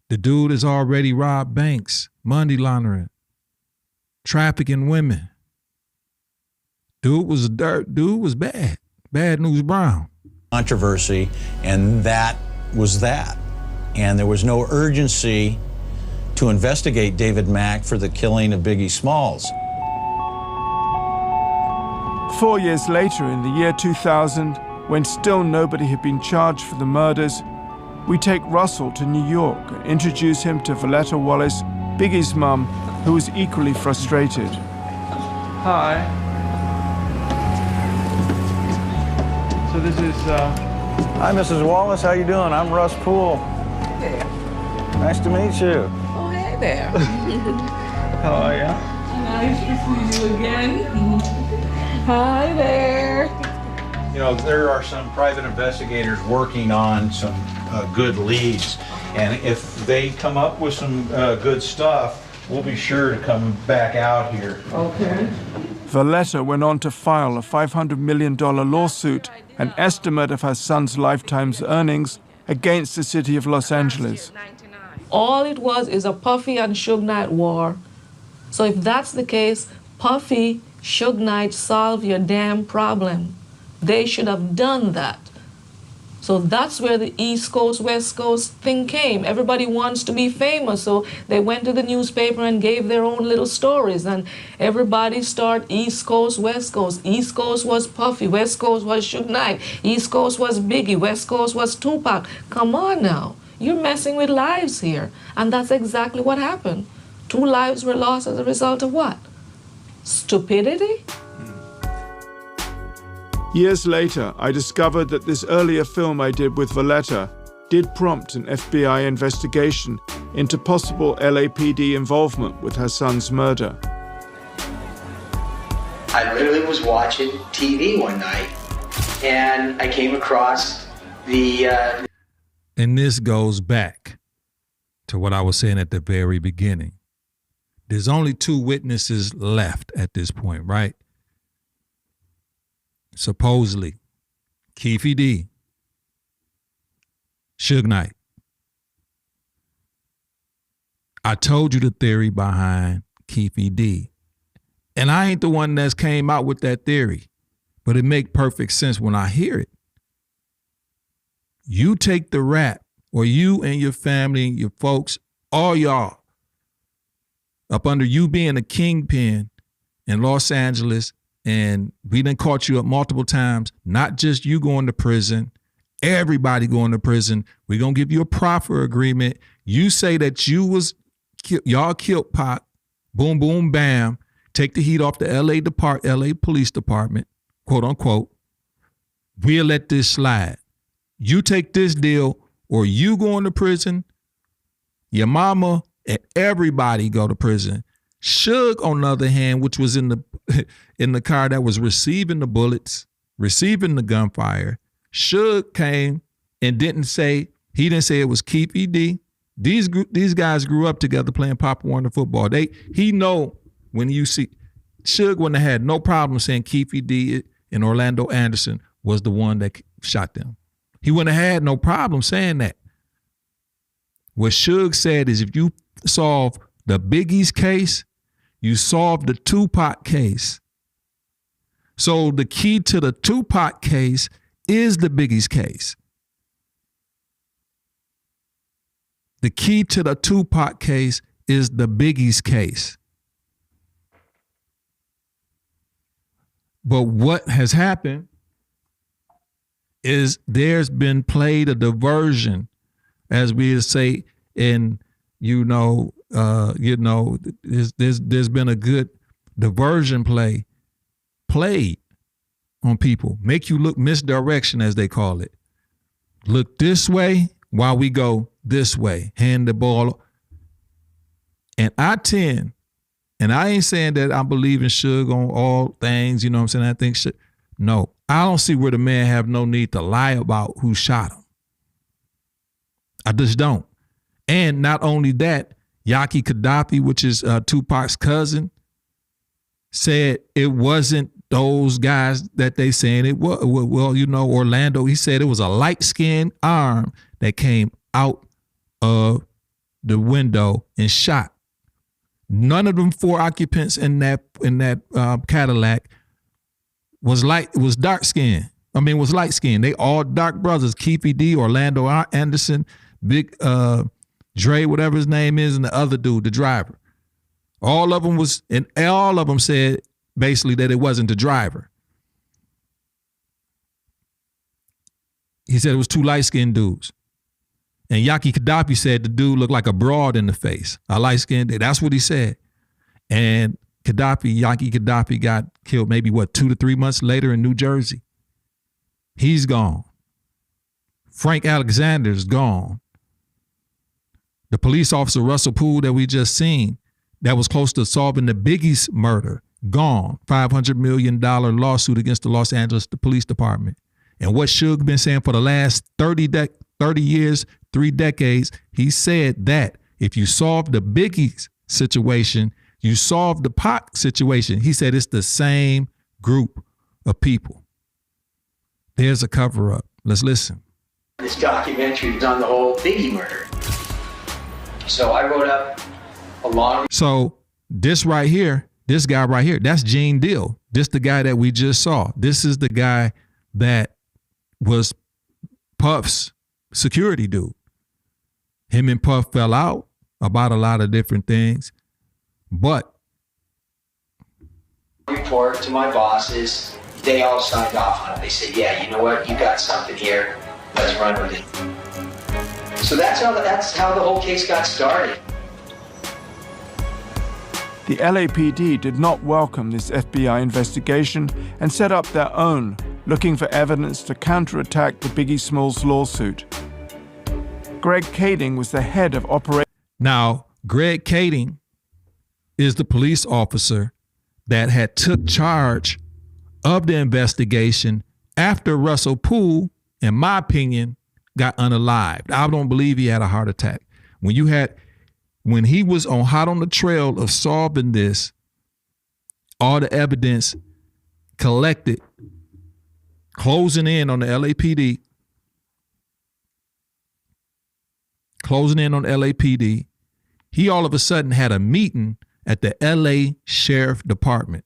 The dude has already robbed banks, money laundering, trafficking women. Dude was bad. Bad news Brown. controversy, and that was that. And there was no urgency to investigate David Mack for the killing of Biggie Smalls. 4 years later, in the year 2000, when still nobody had been charged for the murders, we take Russell to New York and introduce him to Valletta Wallace, Biggie's mum, who was equally frustrated. Hi. So this is, Hi, Mrs. Wallace. How you doing? I'm Russ Poole. Hey. Nice to meet you. Oh, hey there. How are you? Nice to see you again. Hi there. you know, there are some private investigators working on some good leads. And if they come up with some good stuff, we'll be sure to come back out here. Okay. Valletta went on to file a $500 million lawsuit, an estimate of her son's lifetime's earnings, against the city of Los Angeles. All it was is a Puffy and Suge Knight war. So if that's the case, Puffy, Suge Knight solve your damn problem. They should have done that. So that's where the East Coast, West Coast thing came. Everybody wants to be famous, so they went to the newspaper and gave their own little stories, and everybody started East Coast, West Coast. East Coast was Puffy, West Coast was Suge Knight, East Coast was Biggie, West Coast was Tupac. Come on now, you're messing with lives here, and that's exactly what happened. 2 lives were lost as a result of what? Stupidity? Years later, I discovered that this earlier film I did with Valletta did prompt an FBI investigation into possible LAPD involvement with her son's murder. I literally was watching TV one night, and I came across the... And this goes back to what I was saying at the very beginning. There's only 2 witnesses left at this point, right? Supposedly, Keefe D, Suge Knight. I told you the theory behind Keefe D. And I ain't the one that's came out with that theory, but it make perfect sense when I hear it. You take the rap, or you and your family, your folks, all y'all, up under you being a kingpin in Los Angeles, and we done caught you up multiple times, not just you going to prison, everybody going to prison. We're going to give you a proffer agreement. You say that y'all killed Pac, boom, boom, bam, take the heat off the LA Police Department, quote unquote. We'll let this slide. You take this deal, or you going to prison, your mama and everybody go to prison. Suge, on the other hand, which was in the car that was receiving the bullets, receiving the gunfire, Suge came and didn't say it was Keefe D. These guys grew up together playing Pop Warner football. He know when you see Suge wouldn't have had no problem saying Keefe D and Orlando Anderson was the one that shot them. He wouldn't have had no problem saying that. What Suge said is, if you solve the Biggie's case, you solve the Tupac case. So the key to the Tupac case is the Biggie's case. The key to the Tupac case is the Biggie's case. But what has happened is there's been played a diversion, as we say, in there's been a good diversion played on people, make you look misdirection, as they call it. Look this way while we go this way, hand the ball. And I ain't saying that I believe in Suge on all things, you know what I'm saying? I think no, I don't see where the man have no need to lie about who shot him. I just don't. And not only that, Yaki Gaddafi, which is Tupac's cousin, said it wasn't those guys that they saying it was. Well, Orlando, he said it was a light-skinned arm that came out of the window and shot. None of them 4 occupants in that Cadillac was dark skinned. Was light skinned. They all dark brothers. Keefe D, Orlando Anderson, Big Dre, whatever his name is, and the other dude, the driver. All of them said basically that it wasn't the driver. He said it was 2 light-skinned dudes. And Yaki Gaddafi said the dude looked like a broad in the face. A light-skinned, that's what he said. And Yaki Gaddafi got killed maybe 2 to 3 months later in New Jersey. He's gone. Frank Alexander's gone. The police officer, Russell Poole, that we just seen, that was close to solving the Biggie's murder, gone. $500 million lawsuit against the Los Angeles Police Department. And what Suge been saying for the last 30 years, 3 decades, he said that if you solve the Biggie situation, you solve the Pac situation. He said it's the same group of people. There's a cover up. Let's listen. This documentary is on the whole Biggie murder. So I wrote up a long. So this right here, this guy right here, that's Gene Deal. This the guy that we just saw. This is the guy that was Puff's security dude. Him and Puff fell out about a lot of different things, but report to my bosses, they all signed off on it. They said, yeah, you know what, you got something here, let's run with it. So that's how the whole case got started. The LAPD did not welcome this FBI investigation and set up their own, looking for evidence to counterattack the Biggie Smalls lawsuit. Greg Kading was the head of operations. Now, Greg Kading is the police officer that had took charge of the investigation after Russell Poole, in my opinion, got unalived. I don't believe he had a heart attack. When he was hot on the trail of solving this, all the evidence collected, closing in on the LAPD, he all of a sudden had a meeting at the LA Sheriff Department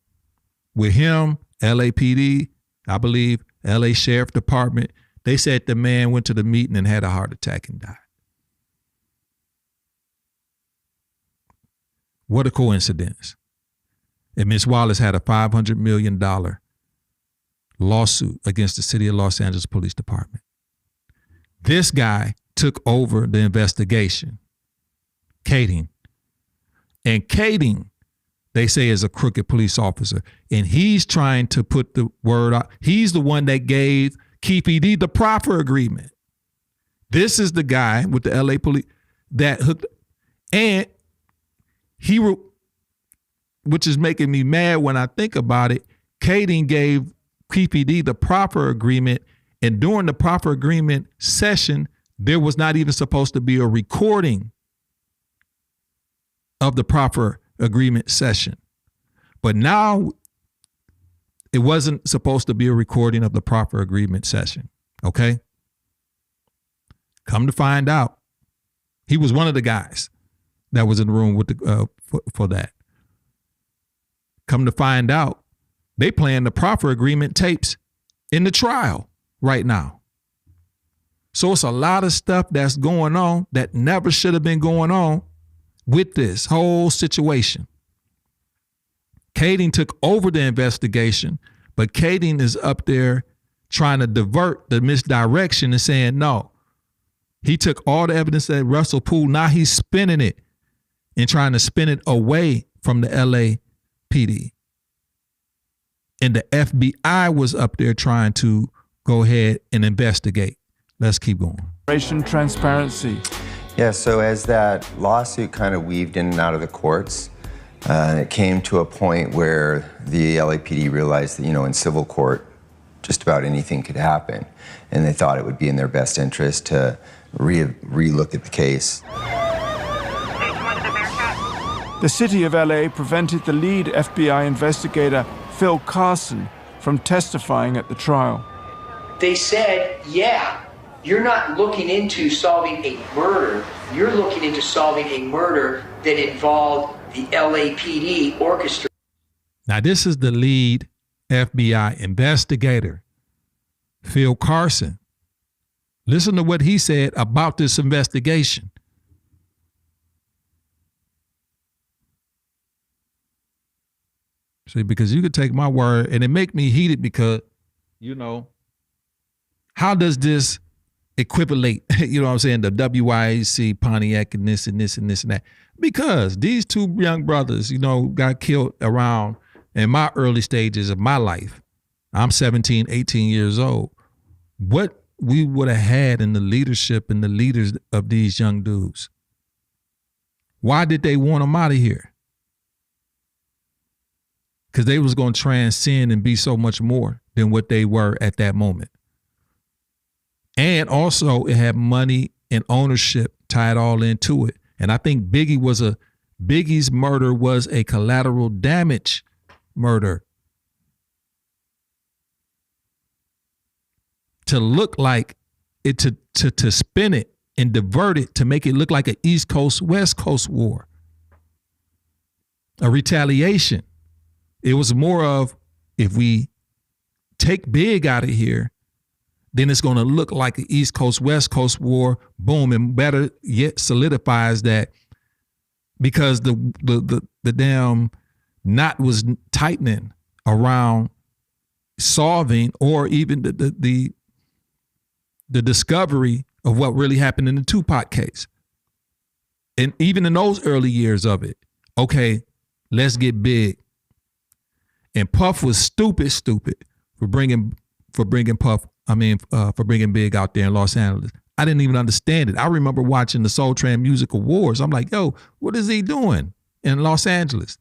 with him, LAPD, I believe, LA Sheriff Department. They said the man went to the meeting and had a heart attack and died. What a coincidence. And Ms. Wallace had a $500 million lawsuit against the city of Los Angeles Police Department. This guy took over the investigation, Kading. And Kading, they say, is a crooked police officer. And he's trying to put the word out. He's the one that gave Keefe D the proffer agreement. This is the guy with the LA police that hooked, and which is making me mad when I think about it, Kading gave Keefe D the proffer agreement, and during the proffer agreement session, there was not even supposed to be a recording of the proffer agreement session. But now it wasn't supposed to be a recording of the proffer agreement session, okay? Come to find out, he was one of the guys that was in the room with the for that. Come to find out, they playing the proffer agreement tapes in the trial right now. So it's a lot of stuff that's going on that never should have been going on with this whole situation. Kading took over the investigation, but Kading is up there trying to divert the misdirection and saying, no, he took all the evidence that Russell Poole, now he's spinning it and trying to spin it away from the LAPD. And the FBI was up there trying to go ahead and investigate. Let's keep going. Operation Transparency. Yeah, so as that lawsuit kind of weaved in and out of the courts, it came to a point where the LAPD realized that, in civil court, just about anything could happen. And they thought it would be in their best interest to re-look at the case. The city of LA prevented the lead FBI investigator, Phil Carson, from testifying at the trial. They said, yeah, you're not looking into solving a murder. You're looking into solving a murder that involved the LAPD orchestra. Now, this is the lead FBI investigator, Phil Carson. Listen to what he said about this investigation. See, because you could take my word, and it make me heated because, how does this equivalate, you know what I'm saying, the WYAC, Pontiac, and this and this and this and that? Because these two young brothers, got killed around in my early stages of my life. I'm 17, 18 years old. What we would have had in the leadership and the leaders of these young dudes. Why did they want them out of here? Because they was going to transcend and be so much more than what they were at that moment. And also it had money and ownership tied all into it. And I think Biggie's murder was a collateral damage murder. To look like it, to spin it and divert it to make it look like an East Coast, West Coast war. A retaliation. It was more of, if we take Big out of here, then it's going to look like an East Coast, West Coast war, boom, and better yet solidifies that, because the damn knot was tightening around solving, or even the discovery of what really happened in the Tupac case. And even in those early years of it, okay, let's get Big. And Puff was stupid for bringing Big out there in Los Angeles. I didn't even understand it. I remember watching the Soul Train Music Awards. I'm like, yo, what is he doing in Los Angeles?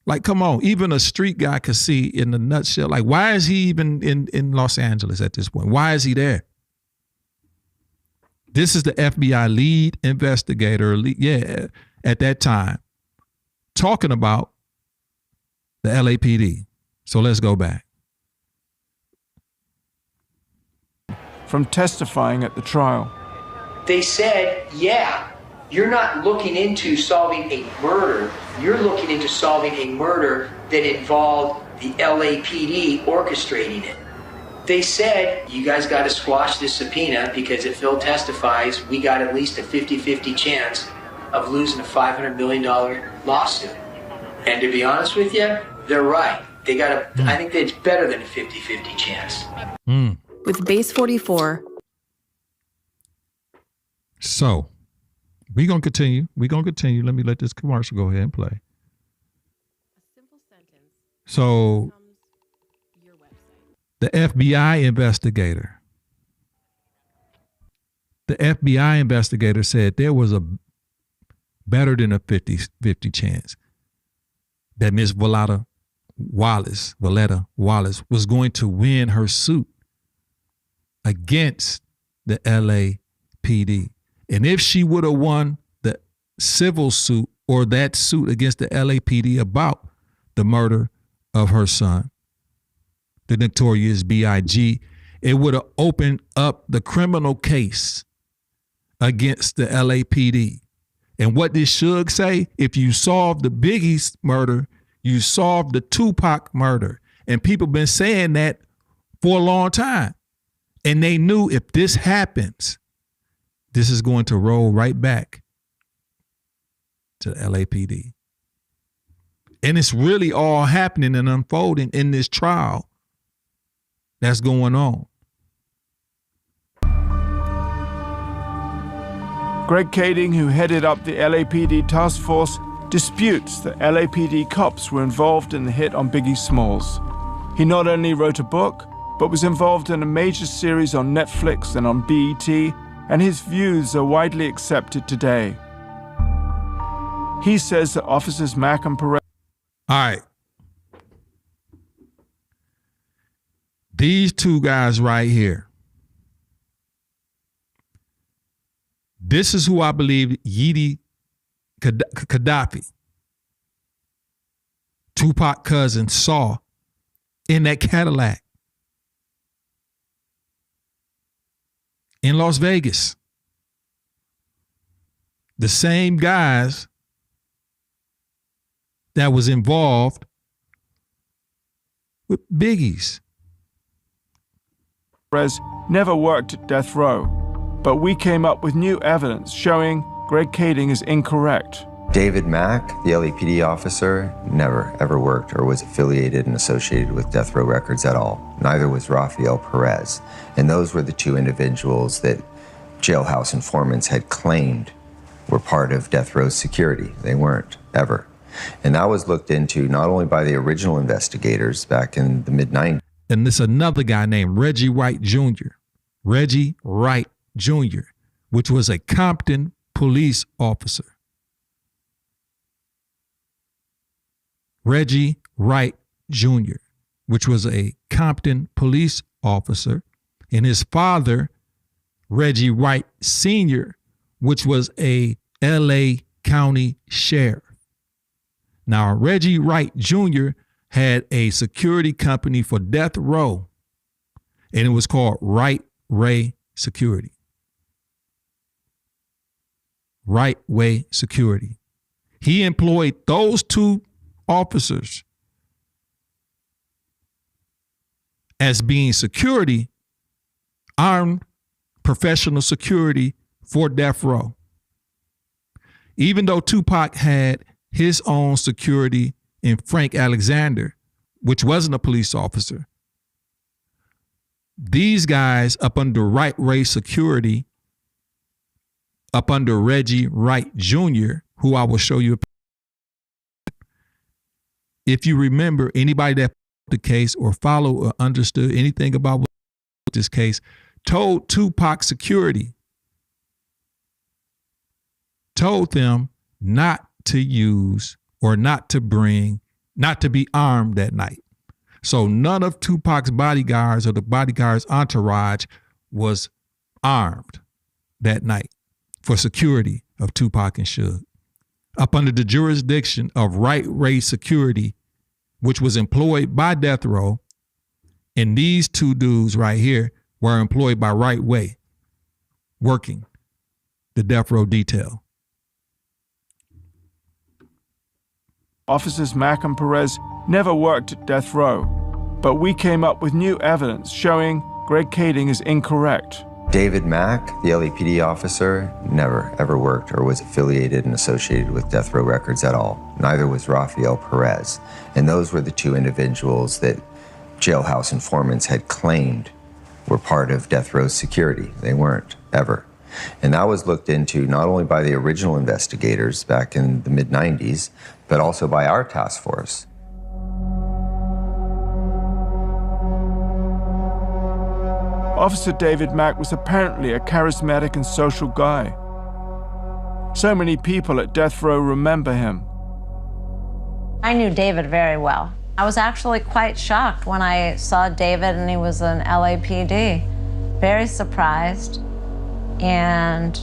Like, come on, even a street guy could see in a nutshell. Like, why is he even in Los Angeles at this point? Why is he there? This is the FBI lead investigator, at that time, talking about the LAPD. So let's go back. From testifying at the trial. They said, yeah, you're not looking into solving a murder. You're looking into solving a murder that involved the LAPD orchestrating it. They said, you guys got to squash this subpoena because if Phil testifies, we got at least a 50-50 chance of losing a $500 million lawsuit. And to be honest with you, they're right. They got I think it's better than a 50-50 chance. With Base 44. So, we're going to continue. Let me let this commercial go ahead and play. So, the FBI investigator said there was a better than a 50-50 chance that Miss Valletta Wallace was going to win her suit against the LAPD. And if she would have won the civil suit, or that suit against the LAPD about the murder of her son, the notorious B.I.G., it would have opened up the criminal case against the LAPD. And what did Suge say? If you solve the Biggie's murder, you solve the Tupac murder. And people been saying that for a long time. And they knew if this happens, this is going to roll right back to the LAPD. And it's really all happening and unfolding in this trial that's going on. Greg Kading, who headed up the LAPD task force, disputes that LAPD cops were involved in the hit on Biggie Smalls. He not only wrote a book, but was involved in a major series on Netflix and on BET, and his views are widely accepted today. He says that officers Mack and Perez... All right. These two guys right here. This is who I believe Yeedy Gaddafi, Tupac cousin, saw in that Cadillac in Las Vegas. The same guys that was involved with Biggie's. Perez never worked at death row, but we came up with new evidence showing Greg Kading is incorrect. David Mack, the LAPD officer, never ever worked or was affiliated and associated with Death Row Records at all. Neither was Rafael Perez. And those were the two individuals that jailhouse informants had claimed were part of Death Row's security. They weren't, ever. And that was looked into not only by the original investigators back in the mid-90s. And this another guy named Reggie Wright Jr. Reggie Wright Jr., which was a Compton police officer. Reggie Wright Jr., which was a Compton police officer, and his father Reggie Wright Sr., which was a LA County sheriff. Now, Reggie Wright Jr. had a security company for death row, and it was called Right Way Security. Right Way Security. He employed those two officers as being security, armed professional security for death row. Even though Tupac had his own security in Frank Alexander, which wasn't a police officer, these guys up under Right Way Security, up under Reggie Wright Jr., who I will show you. If you remember, anybody that the case or followed or understood anything about this case, told Tupac security, told them not to use or not to bring, not to be armed that night. So none of Tupac's bodyguards or the bodyguard's entourage was armed that night for security of Tupac and Suge. Up under the jurisdiction of Right Way Security, which was employed by Death Row, and these two dudes right here were employed by Right Way, working the Death Row detail. Officers Mack and Perez never worked at Death Row, but we came up with new evidence showing Greg Kading is incorrect. David Mack, the LAPD officer, never ever worked or was affiliated and associated with Death Row Records at all. Neither was Rafael Perez. And those were the two individuals that jailhouse informants had claimed were part of Death Row's security. They weren't, ever. And that was looked into not only by the original investigators back in the mid-90s, but also by our task force. Officer David Mack was apparently a charismatic and social guy. So many people at Death Row remember him. I knew David very well. I was actually quite shocked when I saw David and he was an LAPD. Very surprised. And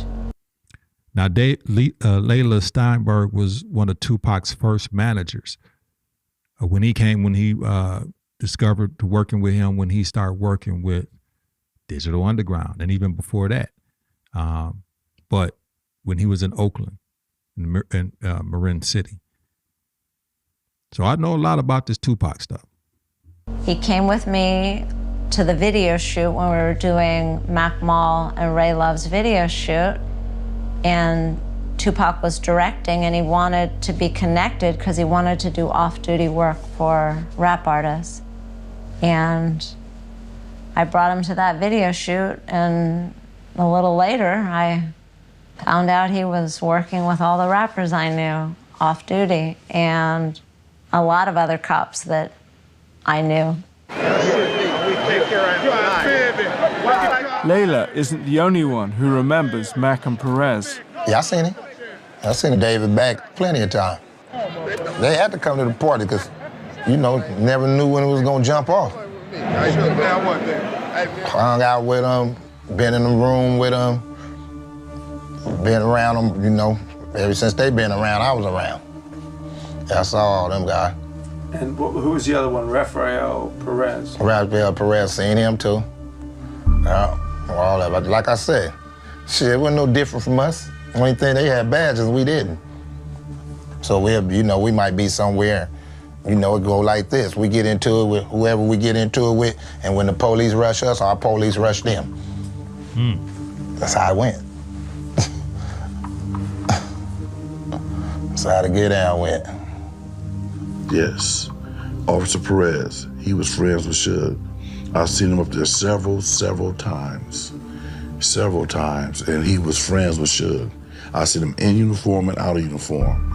now, Layla Steinberg was one of Tupac's first managers. When he discovered working with him, when he started working with Digital Underground, and even before that. But when he was in Oakland, in Marin City. So I know a lot about this Tupac stuff. he came with me to the video shoot when we were doing Mac Mall and Ray Love's video shoot. And Tupac was directing, and he wanted to be connected because he wanted to do off-duty work for rap artists. And I brought him to that video shoot, and a little later, I found out he was working with all the rappers I knew off-duty, and a lot of other cops that I knew. Layla isn't the only one who remembers Mac and Perez. Yeah, I seen him. I seen David back plenty of time. They had to come to the party because, you know, never knew when it was gonna jump off. Hung out with them, been in the room with them, been around them, you know. Ever since they been around, I was around. I saw all them guys. And who was the other one? Rafael Perez. Rafael Perez, seen him too. All that. But like I said, shit, it wasn't no different from us. Only thing, they had badges, we didn't. So we might be somewhere, it go like this. We get into it with whoever we get into it with, and when the police rush us, our police rush them. That's how it went. That's how the get down went. Yes, Officer Perez, he was friends with Suge. I've seen him up there several times, and he was friends with Suge. I seen him in uniform and out of uniform.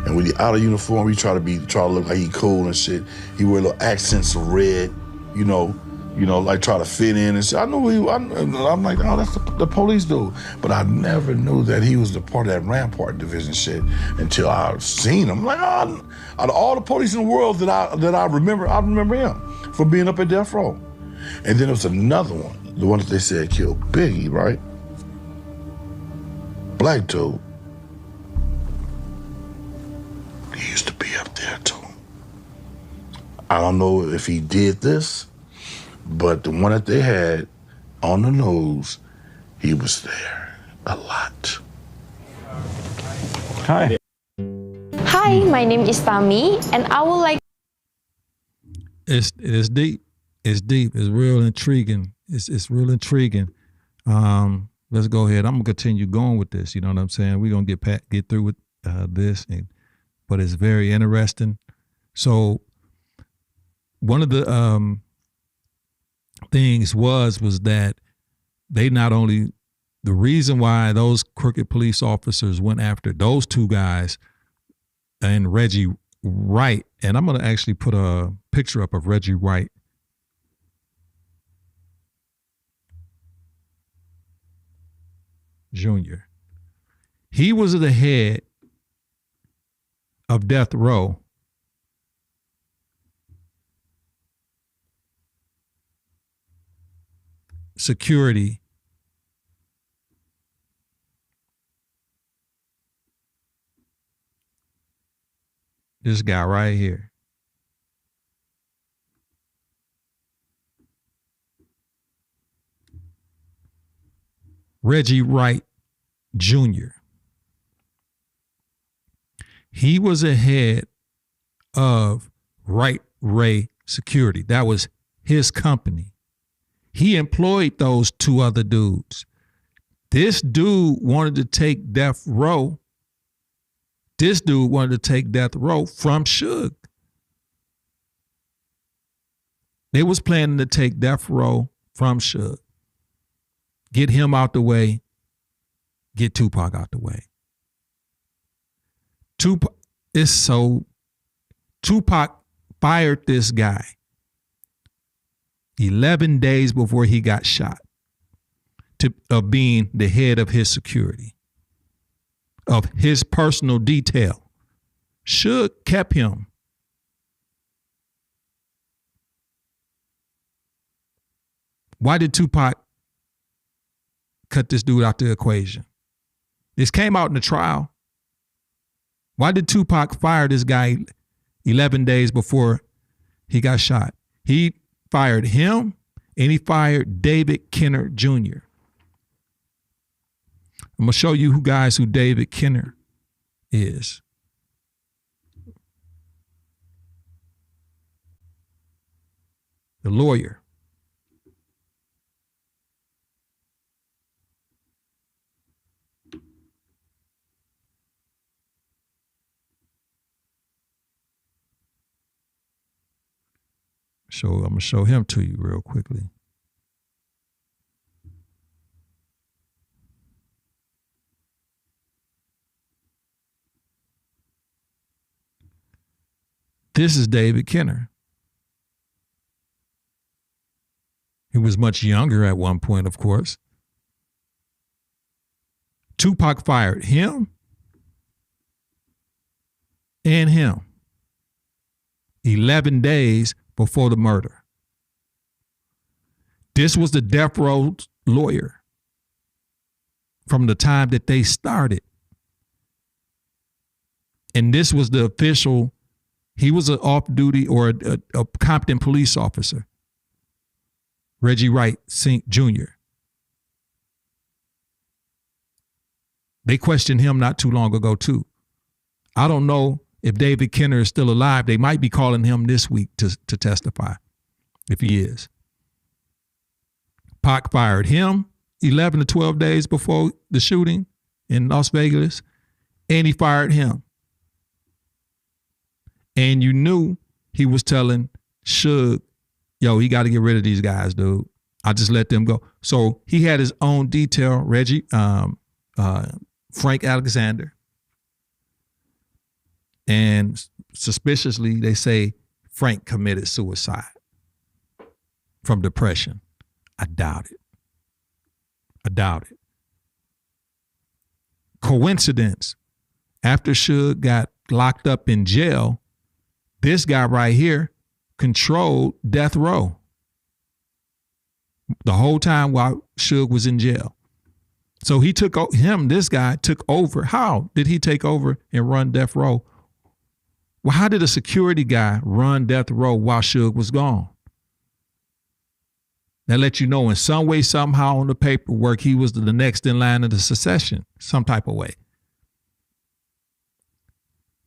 And when he out of uniform, he try to look like he cool and shit. He wear little accents of red, like try to fit in and shit. I'm like, oh, that's the police dude. But I never knew that he was the part of that Rampart Division shit until I seen him. Like, out of all the police in the world that I remember him from being up at Death Row. And then there was another one, the one that they said killed Biggie, right? black dude, he used to be up there too. I don't know if he did this, but the one that they had on the news, he was there a lot. Hi. Hi, my name is Tami, and I would like. It's deep. It's deep. It's real intriguing. It's real intriguing. Let's go ahead. I'm gonna continue going with this. You know what I'm saying? We're gonna get through with this, but it's very interesting. So one of the things was that they not only, the reason why those crooked police officers went after those two guys and Reggie Wright, and I'm going to actually put a picture up of Reggie Wright. Jr. He was the head of death row. Security. This guy right here. Reggie Wright Jr. He was a head of Wright Ray Security. That was his company. He employed those two other dudes. This dude wanted to take death row. This dude wanted to take death row from Suge. They was planning to take death row from Suge. Get him out the way. Get Tupac out the way. Tupac fired this guy 11 days before he got shot of being the head of his security, of his personal detail. Suge kept him. Why did Tupac cut this dude out the equation? This came out in the trial. Why did Tupac fire this guy 11 days before he got shot? He fired him and he fired David Kenner Jr. I'm going to show you who David Kenner is. The lawyer. So I'm going to show him to you real quickly. This is David Kenner. He was much younger at one point, of course. Tupac fired him and him 11 days before the murder. This was the death row lawyer from the time that they started. And this was the official, he was an off-duty or a Compton police officer, Reggie Wright Jr. They questioned him not too long ago, too. I don't know if David Kenner is still alive. They might be calling him this week to testify, if he is. Pac fired him 11 to 12 days before the shooting in Las Vegas, and he fired him. And you knew he was telling Suge, yo, he got to get rid of these guys, dude. I just let them go. So he had his own detail, Reggie, Frank Alexander. And suspiciously, they say Frank committed suicide from depression. I doubt it. I doubt it. Coincidence. After Suge got locked up in jail, this guy right here controlled death row the whole time while Suge was in jail. So he took this guy took over. How did he take over and run death row? Well, how did a security guy run death row while Suge was gone? That let you know in some way, somehow on the paperwork, he was the next in line of the succession, some type of way.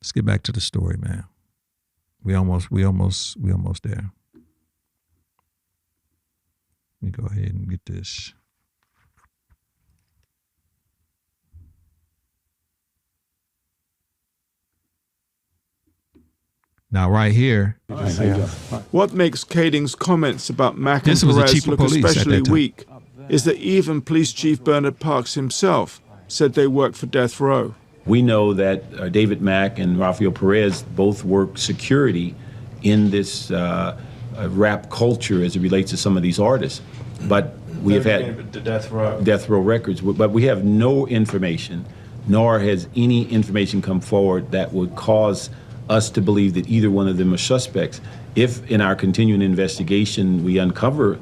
Let's get back to the story, man. We almost there. Let me go ahead and get this. Now, right here. What makes Kading's comments about Mack and Perez look especially weak is that even Police Chief Bernard Parks himself said they worked for death row. We know that David Mack and Rafael Perez both work security in this rap culture as it relates to some of these artists. But we have had the death row records, but we have no information, nor has any information come forward that would cause us to believe that either one of them are suspects. If in our continuing investigation we uncover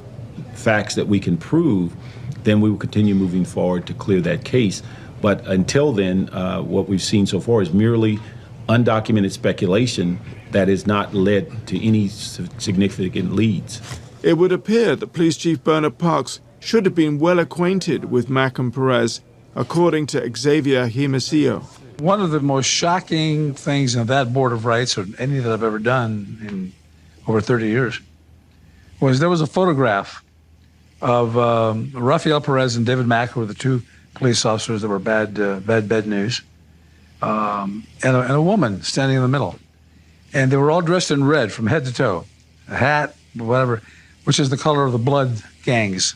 facts that we can prove, then we will continue moving forward to clear that case. But until then, what we've seen so far is merely undocumented speculation that has not led to any significant leads. It would appear that Police Chief Bernard Parks should have been well acquainted with Mack and Perez, according to Xavier Jimenez. One of the most shocking things in that Board of Rights, or any that I've ever done in over 30 years, was there was a photograph of Rafael Perez and David Mack, who were the two police officers that were bad news, and a woman standing in the middle. And they were all dressed in red from head to toe, a hat, whatever, which is the color of the blood gangs.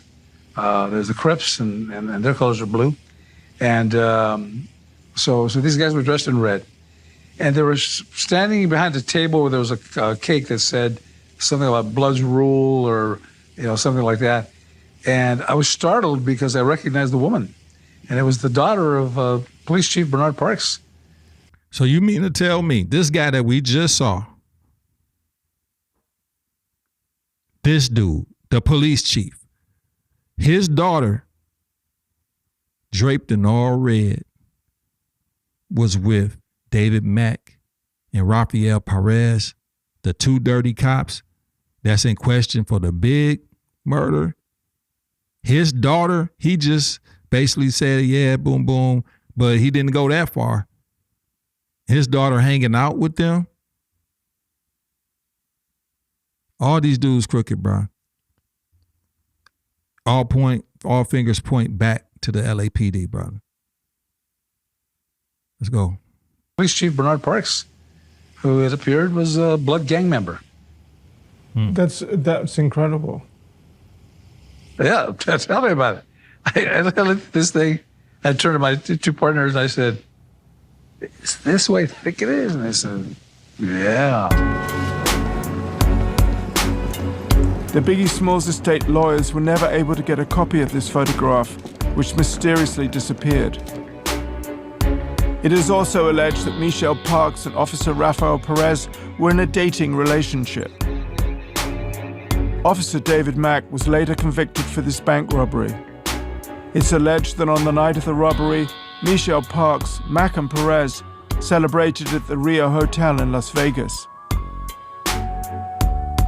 There's the Crips, and their colors are blue. And so these guys were dressed in red. And they were standing behind a table where there was a cake that said something about Blood's Rule or, something like that. And I was startled because I recognized the woman. And it was the daughter of Police Chief Bernard Parks. So you mean to tell me this guy that we just saw, this dude, the police chief, his daughter, draped in all red, was with David Mack and Rafael Perez, the two dirty cops that's in question for the big murder? His daughter, he just basically said, yeah, boom, boom, but he didn't go that far. His daughter hanging out with them. All these dudes crooked, bro. All fingers point back to the LAPD, brother. Let's go. Police Chief Bernard Parks, who it appeared was a Blood gang member. That's incredible. Yeah, tell me about it. I looked at this thing, I turned to my two partners and I said, "Is this the way I think it is?" And they said, "Yeah." The Biggie Smalls estate lawyers were never able to get a copy of this photograph, which mysteriously disappeared. It is also alleged that Michelle Parks and Officer Rafael Perez were in a dating relationship. Officer David Mack was later convicted for this bank robbery. It's alleged that on the night of the robbery, Michelle Parks, Mack and Perez celebrated at the Rio Hotel in Las Vegas.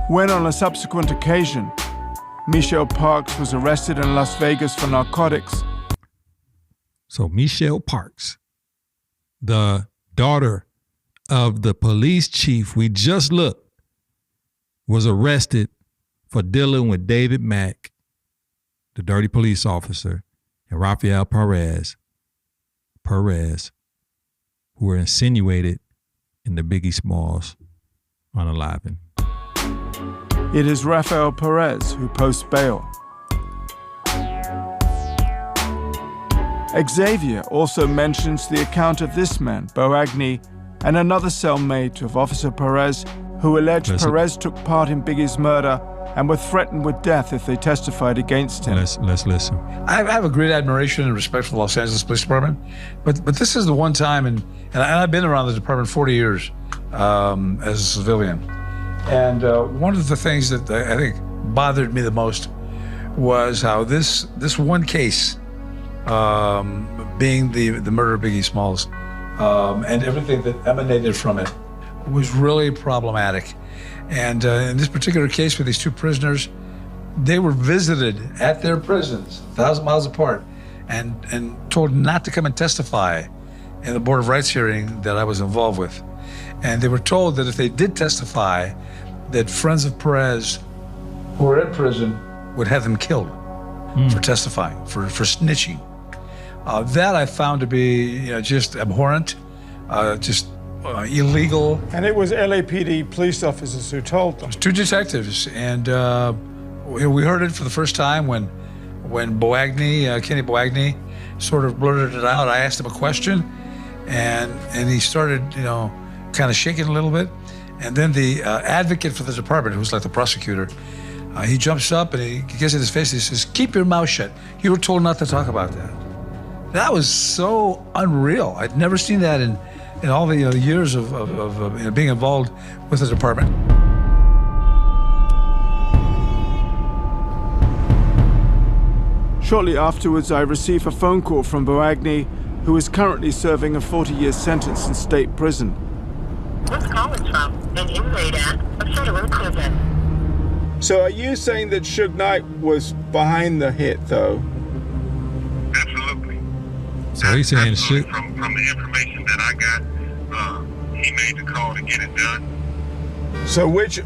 When on a subsequent occasion, Michelle Parks was arrested in Las Vegas for narcotics. So Michelle Parks, the daughter of the police chief we just looked, was arrested for dealing with David Mack, the dirty police officer, and Rafael Perez, who were insinuated in the Biggie Smalls unaliving. It is Rafael Perez who posts bail. Xavier also mentions the account of this man, Bo Agnew, and another cellmate of Officer Perez, who alleged Perez took part in Biggie's murder and were threatened with death if they testified against him. Let's listen. I have a great admiration and respect for the Los Angeles Police Department, but this is the one time, and I've been around the department 40 years as a civilian. And one of the things that I think bothered me the most was how this one case being the murder of Biggie Smalls, and everything that emanated from it was really problematic. And in this particular case with these two prisoners, they were visited at their prisons, 1,000 miles apart, and told not to come and testify in the Board of Rights hearing that I was involved with. And they were told that if they did testify, that friends of Perez who were in prison would have them killed for testifying, for snitching. That I found to be just abhorrent, just illegal. And it was LAPD police officers who told them. Two detectives, and we heard it for the first time when Kenny Boagny sort of blurted it out. I asked him a question, and he started, kind of shaking a little bit. And then the advocate for the department, who's like the prosecutor, he jumps up and he gets in his face and he says, "Keep your mouth shut. You were told not to talk about that." That was so unreal. I'd never seen that in all the years of being involved with the department. Shortly afterwards, I receive a phone call from Boagny, who is currently serving a 40-year sentence in state prison. This call is from an inmate at a federal prison. So are you saying that Suge Knight was behind the hit, though? Absolutely. So he's saying Suge... From the information that I got, he made the call to get it done. So which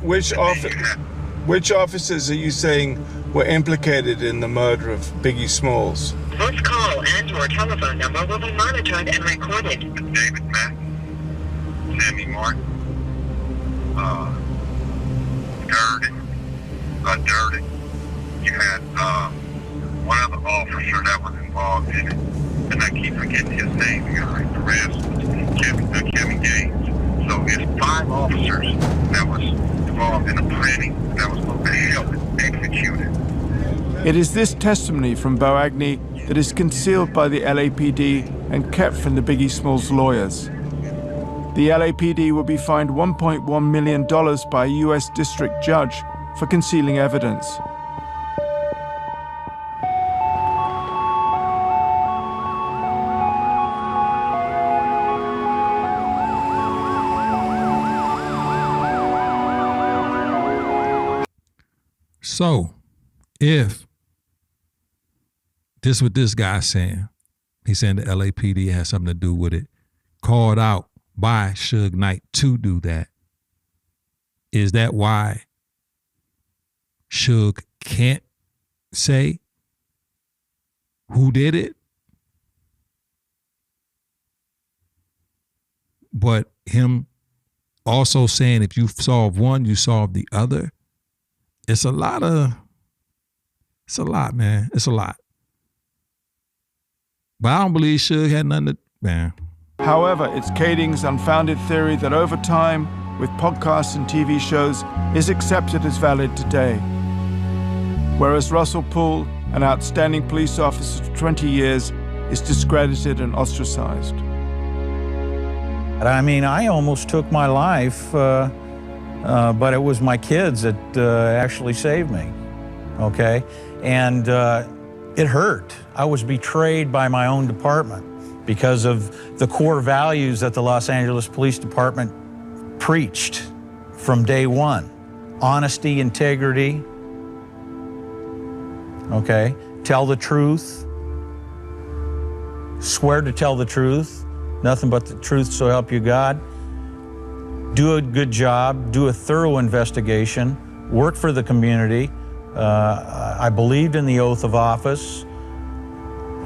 officers are you saying were implicated in the murder of Biggie Smalls? This call and your telephone number will be monitored and recorded. David Mack, Sammy Martin, Durden. You had one other officer that was involved in it, and I keep forgetting his name. The rest, Kevin Gaines. So it's 5 officers that was involved in a planning that was supposed to help execute it. It is this testimony from Boagny that is concealed by the LAPD and kept from the Biggie Smalls lawyers. The LAPD will be fined $1.1 million by a U.S. district judge for concealing evidence. So, if this is what this guy's saying, he's saying the LAPD has something to do with it, called out by Suge Knight to do that. Is that why Suge can't say who did it? But him also saying if you solve one, you solve the other. It's a lot, man. It's a lot. But I don't believe Suge had nothing to, man. However, it's Kading's unfounded theory that over time, with podcasts and TV shows, is accepted as valid today. Whereas Russell Poole, an outstanding police officer for 20 years, is discredited and ostracized. I mean, I almost took my life, but it was my kids that actually saved me, okay? And it hurt. I was betrayed by my own department because of the core values that the Los Angeles Police Department preached from day one. Honesty, integrity, okay? Tell the truth, swear to tell the truth, nothing but the truth, so help you God. Do a good job, do a thorough investigation, work for the community. I believed in the oath of office.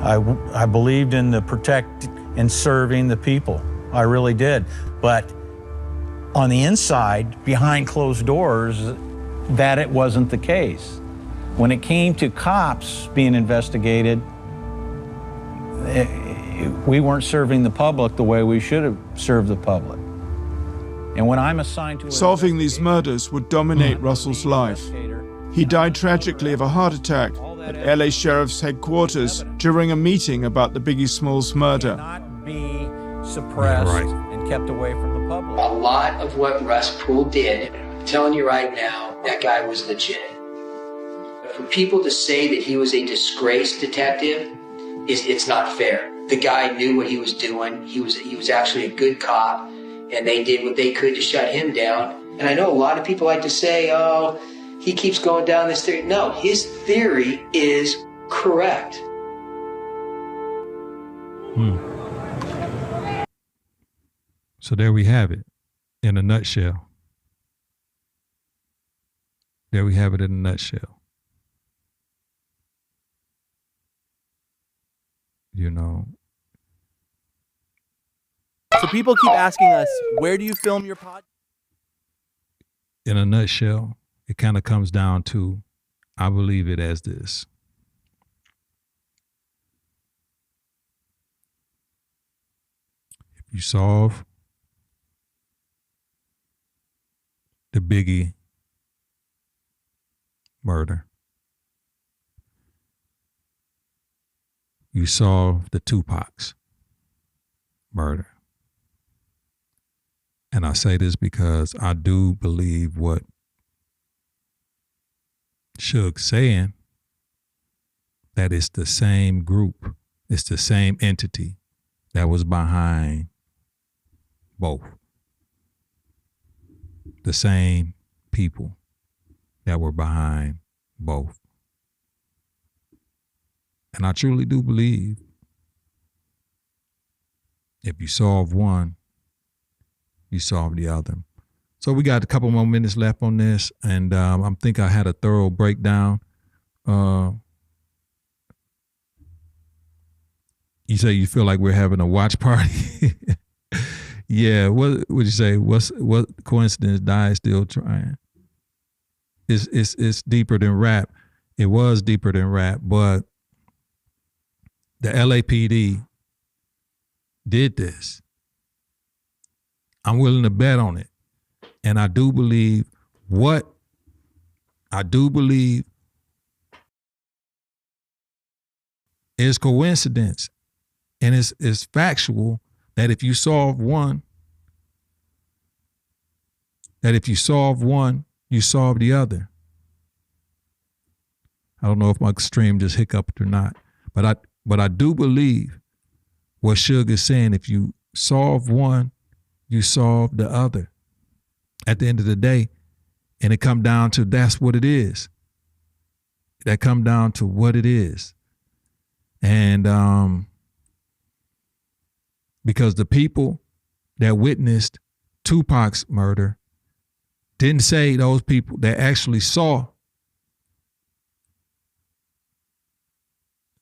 I believed in the protect and serving the people. I really did. But on the inside, behind closed doors, that it wasn't the case. When it came to cops being investigated, we weren't serving the public the way we should have served the public. And when I'm assigned to solving these murders would dominate Russell's life. He died tragically of a heart attack at LA Sheriff's headquarters during a meeting about the Biggie Smalls murder. Not be suppressed and kept away from the public. A lot of what Russ Poole did, I'm telling you right now, that guy was legit. For people to say that he was a disgraced detective, it's not fair. The guy knew what he was doing. He was actually a good cop, and they did what they could to shut him down. And I know a lot of people like to say, oh, he keeps going down this theory. No, his theory is correct. So there we have it in a nutshell. There we have it in a nutshell. You know. So people keep asking us, where do you film your podcast? In a nutshell, it kind of comes down to, I believe it as this. If you solve the Biggie murder, you solve the Tupac's murder. And I say this because I do believe what Suge's saying, that it's the same group, it's the same entity that was behind both. The same people that were behind both. And I truly do believe if you solve one, you solve the other. So we got a couple more minutes left on this, and I think I had a thorough breakdown. You say you feel like we're having a watch party? Yeah, what would you say? What coincidence died still trying? It's deeper than rap. It was deeper than rap, but the LAPD did this. I'm willing to bet on it. And I do believe is coincidence. And it's factual that if you solve one, you solve the other. I don't know if my stream just hiccuped or not, but I do believe what Suge is saying. If you solve one, you solve the other at the end of the day. And it come down to, that's what it is. That come down to what it is. And because the people that witnessed Tupac's murder didn't say those people that actually saw,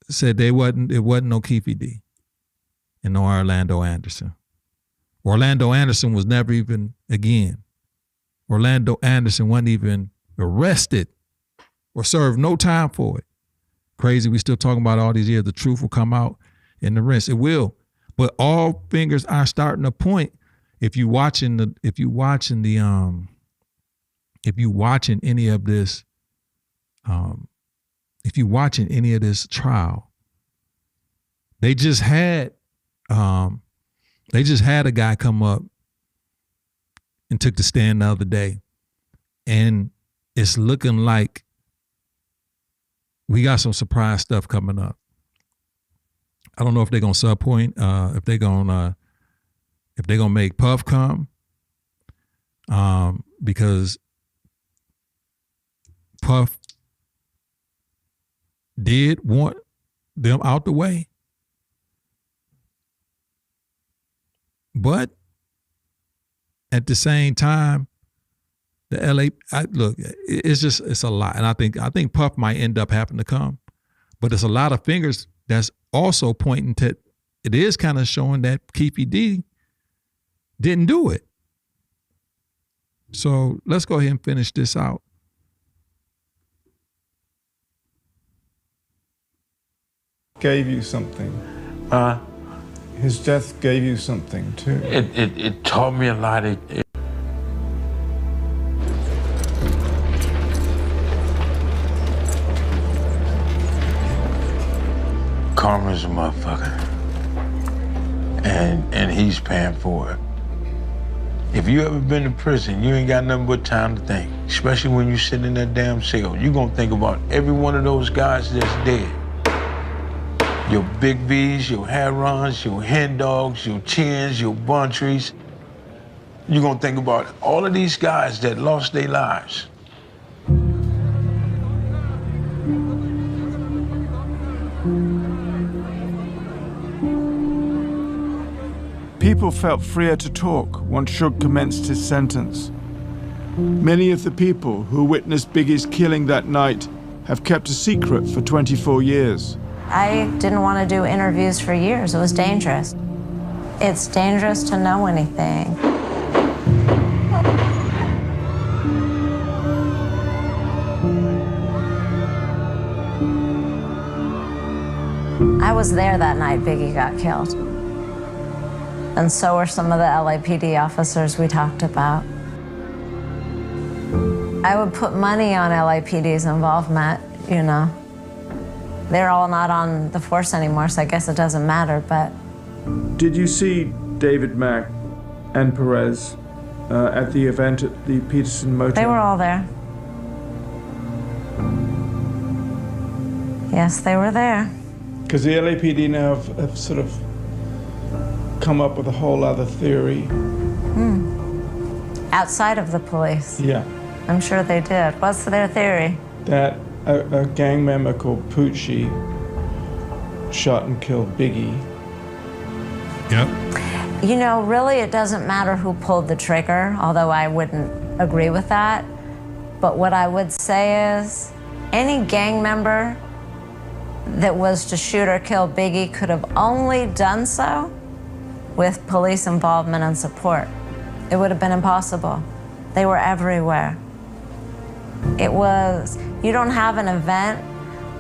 said it wasn't no Keefe D and no Orlando Anderson. Orlando Anderson was never even, again, Orlando Anderson wasn't even arrested or served no time for it. Crazy, we still talking about all these years. The truth will come out in the rinse. It will. But all fingers are starting to point. If you watching any of this trial, they just had a guy come up and took the stand the other day, and it's looking like we got some surprise stuff coming up. I don't know if they're gonna subpoint, if they're gonna make Puff come, because Puff did want them out the way, but at the same time, it's a lot, and I think Puff might end up having to come, but it's a lot of fingers that's also pointing to, it is kind of showing that Keefe D didn't do it. So let's go ahead and finish this out. Gave you something. His death gave you something too. It taught me a lot. Karma's a motherfucker, and he's paying for it. If you ever been to prison, you ain't got nothing but time to think, especially when you sit in that damn cell. You gonna think about every one of those guys that's dead. Your Big V's, your Herons, your Hen Dogs, your Chins, your Buntries. You're gonna think about all of these guys that lost their lives. People felt freer to talk once Suge commenced his sentence. Many of the people who witnessed Biggie's killing that night have kept a secret for 24 years. I didn't want to do interviews for years. It was dangerous. It's dangerous to know anything. I was there that night Biggie got killed. And so were some of the LAPD officers we talked about. I would put money on LAPD's involvement, you know. They're all not on the force anymore, so I guess it doesn't matter, but... Did you see David Mack and Perez at the event at the Peterson Motel? They were all there. Yes, they were there. Because the LAPD now have sort of come up with a whole other theory. Outside of the police. Yeah. I'm sure they did. What's their theory? That a gang member called Poochie shot and killed Biggie. Yep. You know, really it doesn't matter who pulled the trigger, although I wouldn't agree with that. But what I would say is, any gang member that was to shoot or kill Biggie could have only done so with police involvement and support. It would have been impossible. They were everywhere. It was, you don't have an event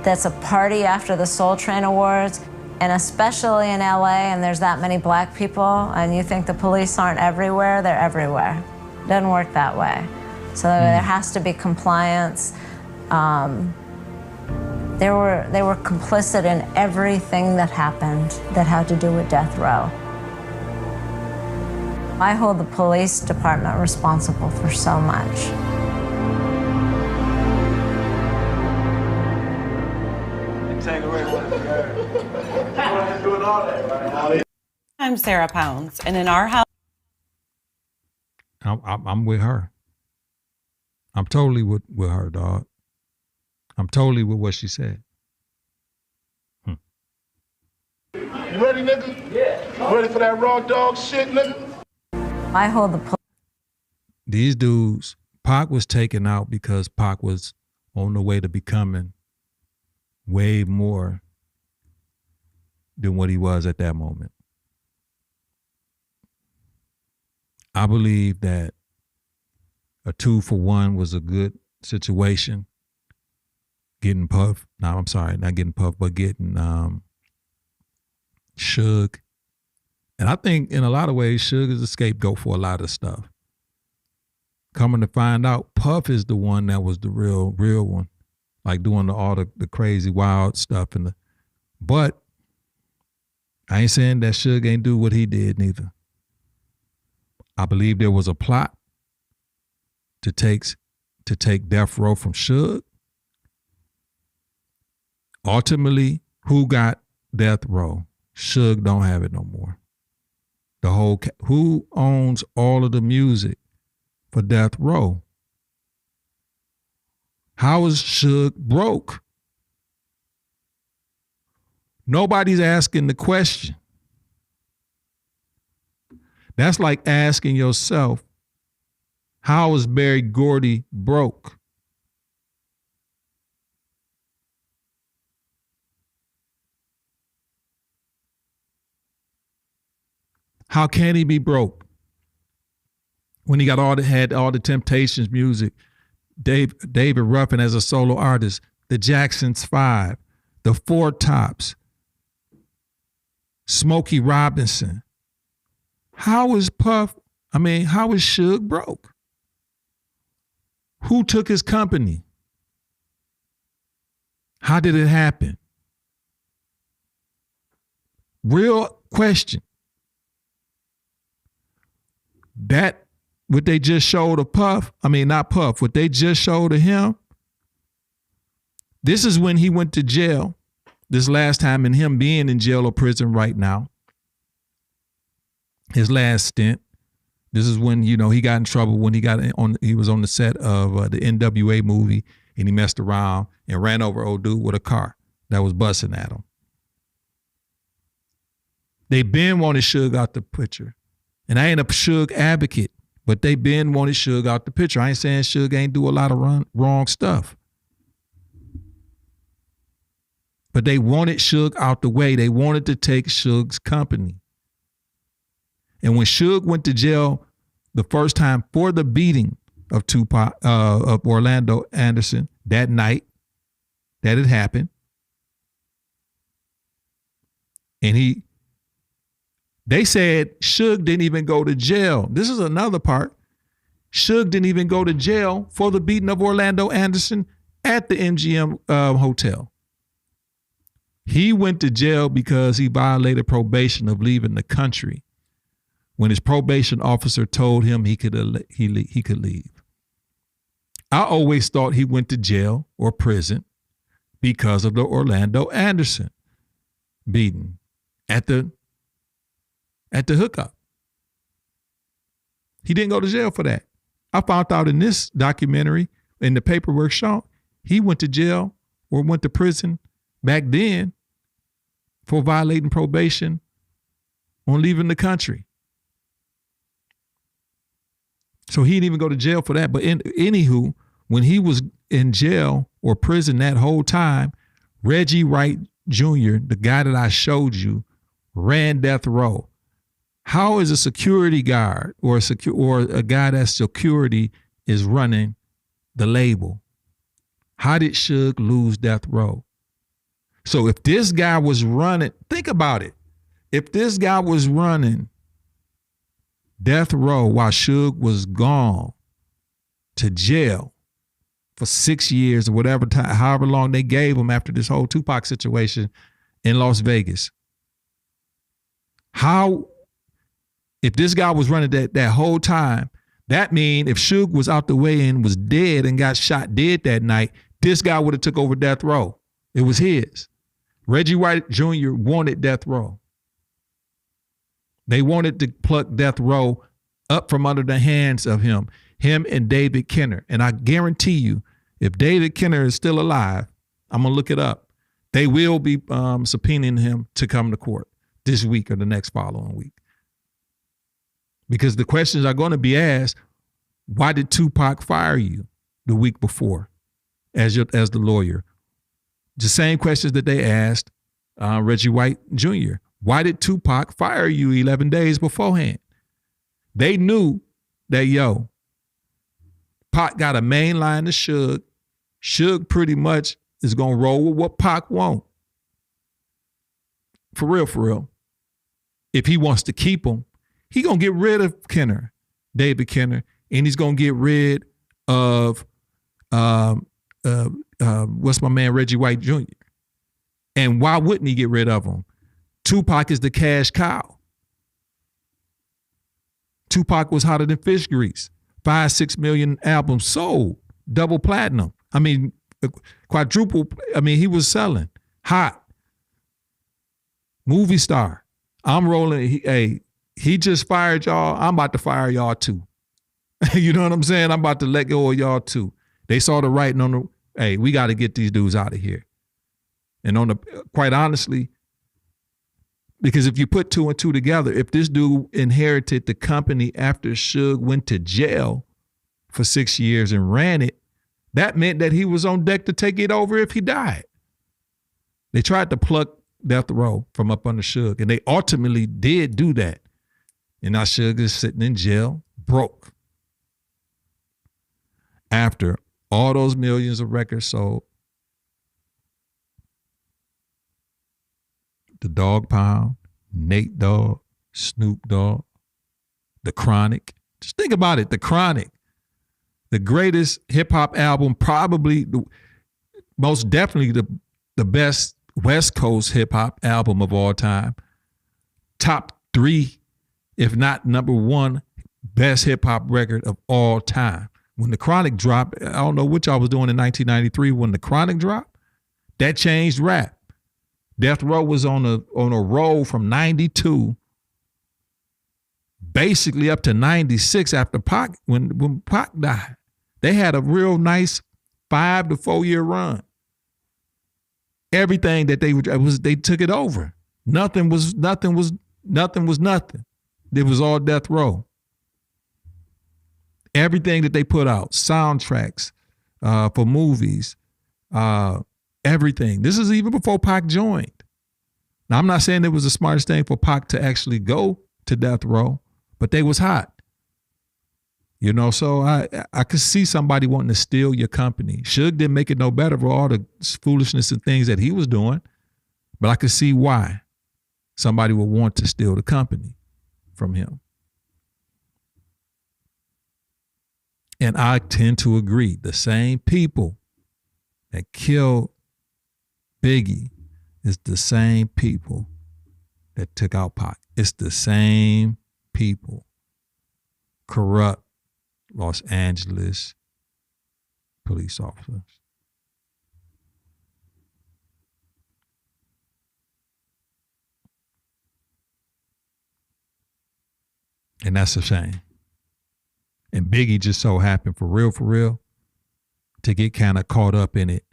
that's a party after the Soul Train Awards, and especially in LA, and there's that many black people, and you think the police aren't everywhere, they're everywhere. It doesn't work that way. So there has to be compliance. They were complicit in everything that happened that had to do with death row. I hold the police department responsible for so much. I'm Sarah Pounds, and in our house, I'm with her. I'm totally with her, dog. I'm totally with what she said. You ready, nigga? Yeah. Ready for that raw dog shit, nigga? I hold the police. These dudes, Pac was taken out because Pac was on the way to becoming way more than what he was at that moment. I believe that a 2-for-1 was a good situation. Getting Puff, no, I'm sorry, not getting Puff, but getting Suge. And I think in a lot of ways, Suge is a scapegoat for a lot of stuff. Coming to find out, Puff is the one that was the real one, like doing all the crazy, wild stuff. But I ain't saying that Suge ain't do what he did neither. I believe there was a plot to take death row from Suge. Ultimately, who got death row? Suge don't have it no more. Who owns all of the music for death row? How is Suge broke? Nobody's asking the question. That's like asking yourself, how is Berry Gordy broke? How can he be broke when he got had all the Temptations music, David Ruffin as a solo artist, the Jacksons 5, the Four Tops, Smokey Robinson? How is Suge broke? Who took his company? How did it happen? Real question. That, what they just showed of Puff, not Puff, what they just showed of him, this is when he went to jail this last time and him being in jail or prison right now, his last stint, this is when, you know, he got in trouble when he was on the set of the NWA movie, and he messed around and ran over old dude with a car that was busting at him. They been wanted Suge out the picture. And I ain't a Suge advocate, but they been wanted Suge out the picture. I ain't saying Suge ain't do a lot of wrong stuff. But they wanted Suge out the way. They wanted to take Suge's company. And when Suge went to jail the first time for the beating of of Orlando Anderson that night that it happened, and they said Suge didn't even go to jail. This is another part. Suge didn't even go to jail for the beating of Orlando Anderson at the MGM hotel. He went to jail because he violated probation of leaving the country when his probation officer told him he could leave. I always thought he went to jail or prison because of the Orlando Anderson beating at the hookup. He didn't go to jail for that. I found out in this documentary, in the paperwork shown, he went to jail or went to prison back then for violating probation on leaving the country. So he didn't even go to jail for that. But anywho, when he was in jail or prison that whole time, Reggie Wright Jr., the guy that I showed you, ran death row. How is a security guard or a guy that's security is running the label? How did Suge lose death row? So if this guy was running, think about it. If this guy was running death row while Suge was gone to jail for 6 years or whatever time, however long they gave him after this whole Tupac situation in Las Vegas. If this guy was running that whole time, that means if Suge was out the way and was dead and got shot dead that night, this guy would have took over death row. It was his. Reggie Wright Jr. wanted death row. They wanted to pluck death row up from under the hands of him and David Kenner. And I guarantee you, if David Kenner is still alive, I'm going to look it up. They will be subpoenaing him to come to court this week or the next following week. Because the questions are going to be asked, why did Tupac fire you the week before as the lawyer? The same questions that they asked Reggie White Jr. Why did Tupac fire you 11 days beforehand? They knew that, Pac got a main line to Suge. Suge pretty much is going to roll with what Pac want. For real. If he wants to keep him, he going to get rid of Kenner, David Kenner, and he's going to get rid of, what's my man, Reggie White Jr. And why wouldn't he get rid of him? Tupac is the cash cow. Tupac was hotter than fish grease. 5-6 million albums sold, double platinum. I mean, quadruple. I mean, he was selling hot. Movie star. I'm rolling. He just fired y'all. I'm about to fire y'all too. You know what I'm saying? I'm about to let go of y'all too. They saw the writing on the, hey, we got to get these dudes out of here. And quite honestly, because if you put 2 and 2 together, if this dude inherited the company after Suge went to jail for 6 years and ran it, that meant that he was on deck to take it over if he died. They tried to pluck death row from up under Suge, and they ultimately did do that. And now Suge is sitting in jail, broke. After all those millions of records sold, the Dog Pound, Nate Dogg, Snoop Dogg, The Chronic. Just think about it, The Chronic. The greatest hip-hop album, probably most definitely the best West Coast hip-hop album of all time. Top 3, if not number 1, best hip-hop record of all time. When The Chronic dropped, I don't know what y'all was doing in 1993 when The Chronic dropped, that changed rap. Death Row was on a roll from 92 basically up to 96 after Pac, when Pac died. They had a real nice 5 to 4 year run. Everything that they took it over. Nothing was nothing. It was all Death Row. Everything that they put out, soundtracks for movies, everything. This is even before Pac joined. Now, I'm not saying it was the smartest thing for Pac to actually go to Death Row, but they was hot. You know, so I could see somebody wanting to steal your company. Suge didn't make it no better for all the foolishness and things that he was doing, but I could see why somebody would want to steal the company from him. And I tend to agree. The same people that killed Biggie is the same people that took out Pac. It's the same people. Corrupt Los Angeles police officers. And that's a shame. And Biggie just so happened, for real, to get kind of caught up in it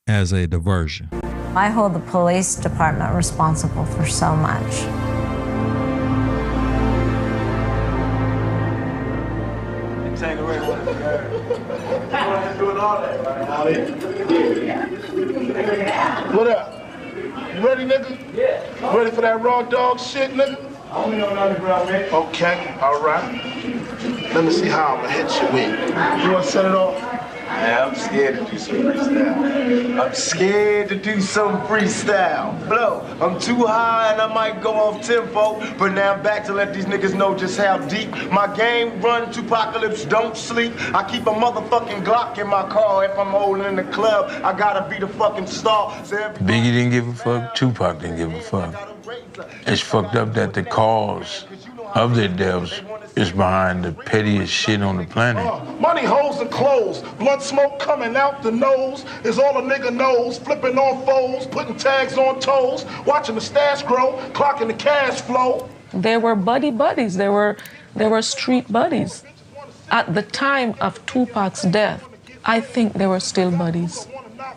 as a diversion. I hold the police department responsible for so much. What up? You ready, nigga? Yeah. Ready for that raw dog shit, nigga? I only know another ground, man. Okay, all right. Let me see how I'm gonna hit you with. You wanna set it off? Yeah, I'm scared to do some freestyle. I'm scared to do some freestyle. Blow, I'm too high and I might go off tempo, but now I'm back to let these niggas know just how deep my game run. Tupacalypse don't sleep. I keep a motherfucking Glock in my car. If I'm holding in the club, I gotta be the fucking star. Biggie didn't give a fuck, Tupac didn't give a fuck. It's fucked up that the cause of their deaths is behind the pettiest shit on the planet. Money, hoes, and clothes. Blood smoke coming out the nose is all a nigga knows. Flipping on foes, putting tags on toes, watching the stash grow, clocking the cash flow. They were buddies. They were street buddies. At the time of Tupac's death, I think they were still buddies.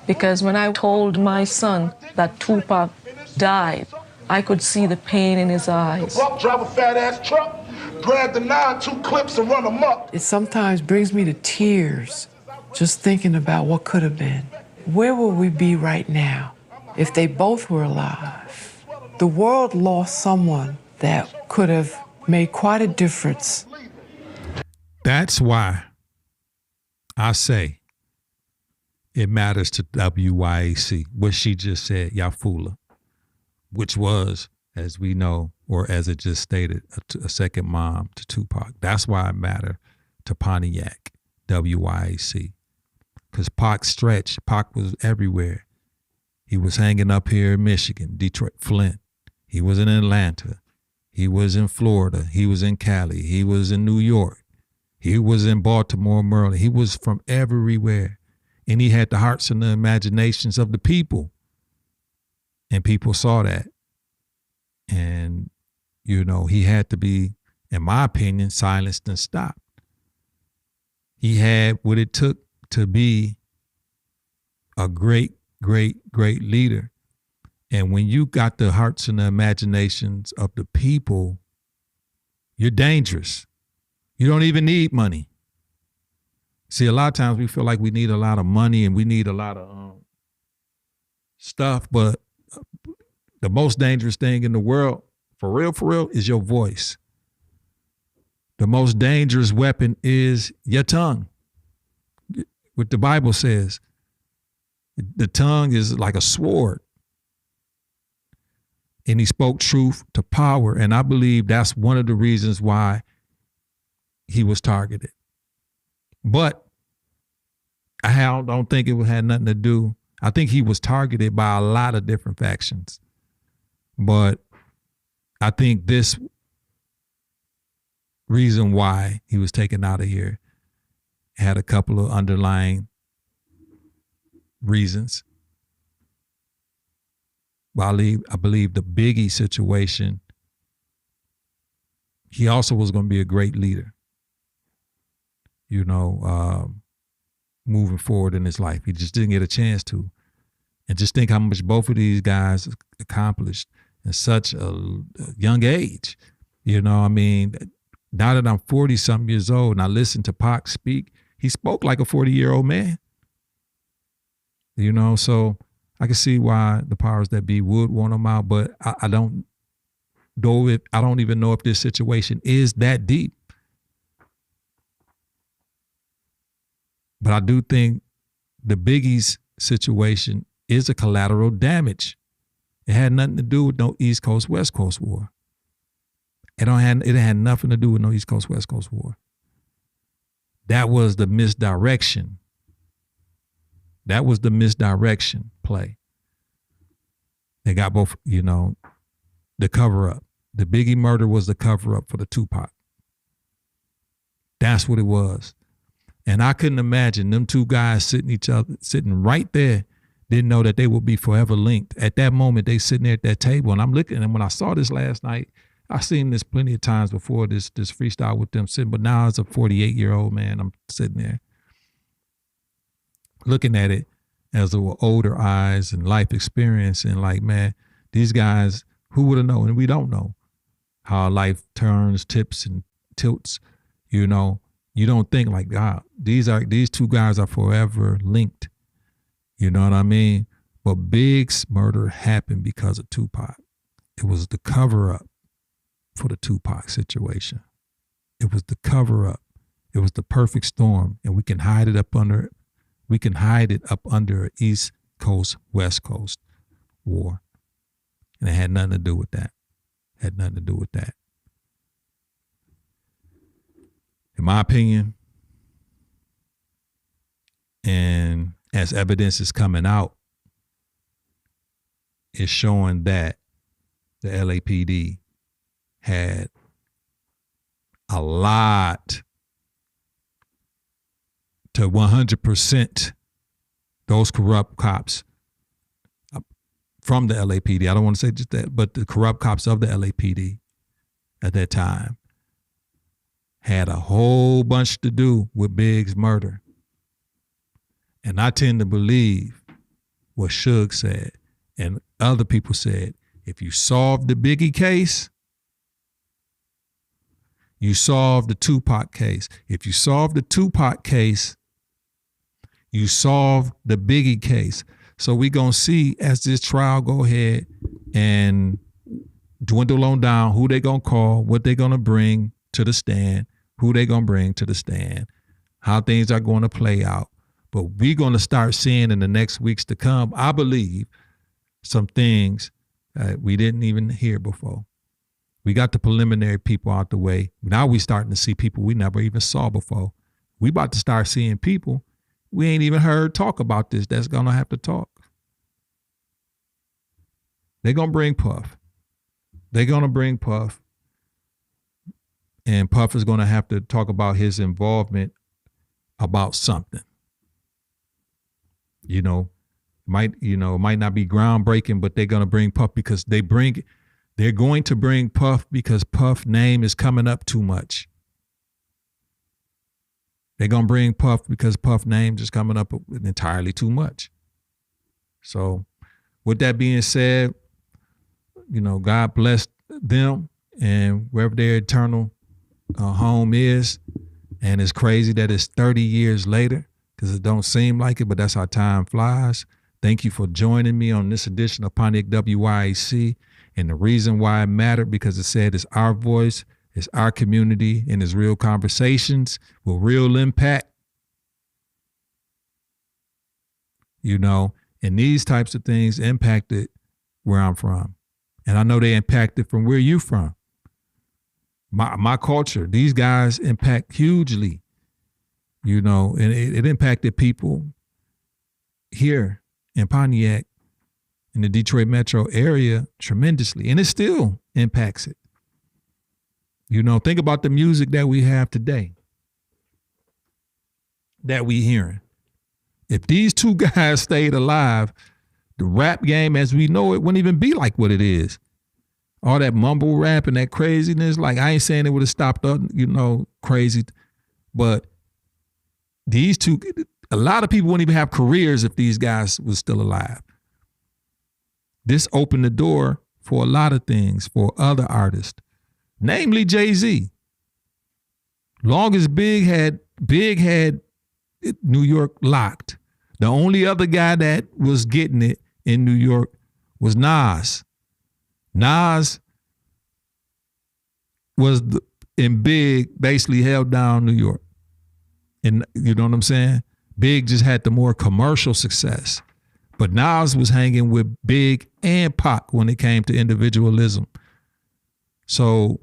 Because when I told my son that Tupac died, I could see the pain in his eyes. Drive a fat ass truck, grab the 9-2 clips and run them up. It sometimes brings me to tears just thinking about what could have been. Where would we be right now if they both were alive? The world lost someone that could have made quite a difference. That's why I say it matters to WYAC, what she just said, Yafula, which was, as we know, or as it just stated, a second mom to Tupac. That's why it mattered to Pontiac WYAC. Because Pac stretched. Pac was everywhere. He was hanging up here in Michigan, Detroit, Flint. He was in Atlanta. He was in Florida. He was in Cali. He was in New York. He was in Baltimore, Maryland. He was from everywhere. And he had the hearts and the imaginations of the people. And people saw that. And, you know, he had to be, in my opinion, silenced and stopped. He had what it took to be a great, great, great leader. And when you got the hearts and the imaginations of the people, you're dangerous. You don't even need money. See, a lot of times we feel like we need a lot of money and we need a lot of stuff, but the most dangerous thing in the world, for real, is your voice. The most dangerous weapon is your tongue. What the Bible says, the tongue is like a sword. And he spoke truth to power. And I believe that's one of the reasons why he was targeted. But I don't think it had nothing to do. I think he was targeted by a lot of different factions. But I think this reason why he was taken out of here had a couple of underlying reasons. But I believe the Biggie situation, he also was going to be a great leader, you know, moving forward in his life. He just didn't get a chance to. And just think how much both of these guys accomplished in such a young age. You know, I mean, now that I'm 40-something years old and I listen to Pac speak, he spoke like a 40-year-old man. You know, so I can see why the powers that be would want him out, but I don't even know if this situation is that deep. But I do think the Biggie's situation is a collateral damage. It had nothing to do with no East Coast, West Coast war. It had nothing to do with no East Coast, West Coast war. That was the misdirection. That was the misdirection play. They got both, you know, the cover up. The Biggie murder was the cover up for the Tupac. That's what it was. And I couldn't imagine them two guys sitting right there, didn't know that they would be forever linked. At that moment, they sitting there at that table, and I'm looking, and when I saw this last night, I've seen this plenty of times before, this freestyle with them sitting, but now as a 48-year-old man, I'm sitting there looking at it as with older eyes and life experience, and like, man, these guys, who would have known? And we don't know how life turns, tips, and tilts. You know, you don't think like, God, these two guys are forever linked. You know what I mean? But Big's murder happened because of Tupac. It was the cover up for the Tupac situation. It was the cover up. It was the perfect storm, and we can hide it up under East Coast, West Coast war. And it had nothing to do with that. Had nothing to do with that. In my opinion, and as evidence is coming out, it's showing that the LAPD had a lot to 100% those corrupt cops from the LAPD. I don't want to say just that, but the corrupt cops of the LAPD at that time had a whole bunch to do with Big's murder. And I tend to believe what Suge said and other people said. If you solve the Biggie case, you solve the Tupac case. If you solve the Tupac case, you solve the Biggie case. So we gonna see as this trial go ahead and dwindle on down who they gonna call, what they gonna bring to the stand, who they gonna bring to the stand, how things are gonna play out. But we're gonna start seeing in the next weeks to come, I believe, some things we didn't even hear before. We got the preliminary people out the way. Now we starting to see people we never even saw before. We about to start seeing people we ain't even heard talk about this that's gonna have to talk. They're gonna bring Puff. They're gonna bring Puff. And Puff is gonna have to talk about his involvement about something. You know, might not be groundbreaking, but they're gonna bring Puff because they're going to bring Puff because Puff's name is coming up too much. They're going to bring Puff because Puff's name is coming up entirely too much. So with that being said, you know, God bless them and wherever their eternal home is. And it's crazy that it's 30 years later because it don't seem like it, but that's how time flies. Thank you for joining me on this edition of Pontiac WYAC. And the reason why it mattered, because it said it's our voice, it's our community, and it's real conversations with real impact. You know, and these types of things impacted where I'm from. And I know they impacted from where you from. My culture, these guys impact hugely, you know, and it impacted people here in Pontiac, in the Detroit metro area tremendously, and it still impacts it. You know, think about the music that we have today that we hearing. If these two guys stayed alive, the rap game as we know it wouldn't even be like what it is. All that mumble rap and that craziness, like I ain't saying it would have stopped up, crazy, but these two, a lot of people wouldn't even have careers if these guys was still alive. This opened the door for a lot of things for other artists, namely Jay-Z. Long as Big had New York locked, the only other guy that was getting it in New York was Nas. Nas was in Big basically held down New York. And you know what I'm saying? Big just had the more commercial success. But Nas was hanging with Big and Pac when it came to individualism. So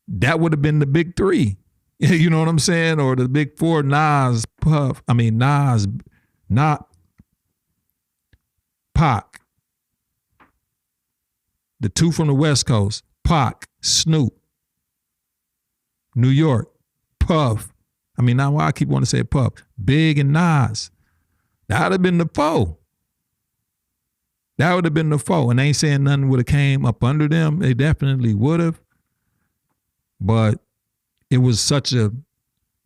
that would have been the big three. You know what I'm saying? Or the big four, Nas, not Pac. The two from the West Coast, Pac, Snoop. New York, Puff. Now I keep wanting to say Puff. Big and Nas. That would have been the foe. That would have been the foe. And I ain't saying nothing would have came up under them. They definitely would have. But it was such a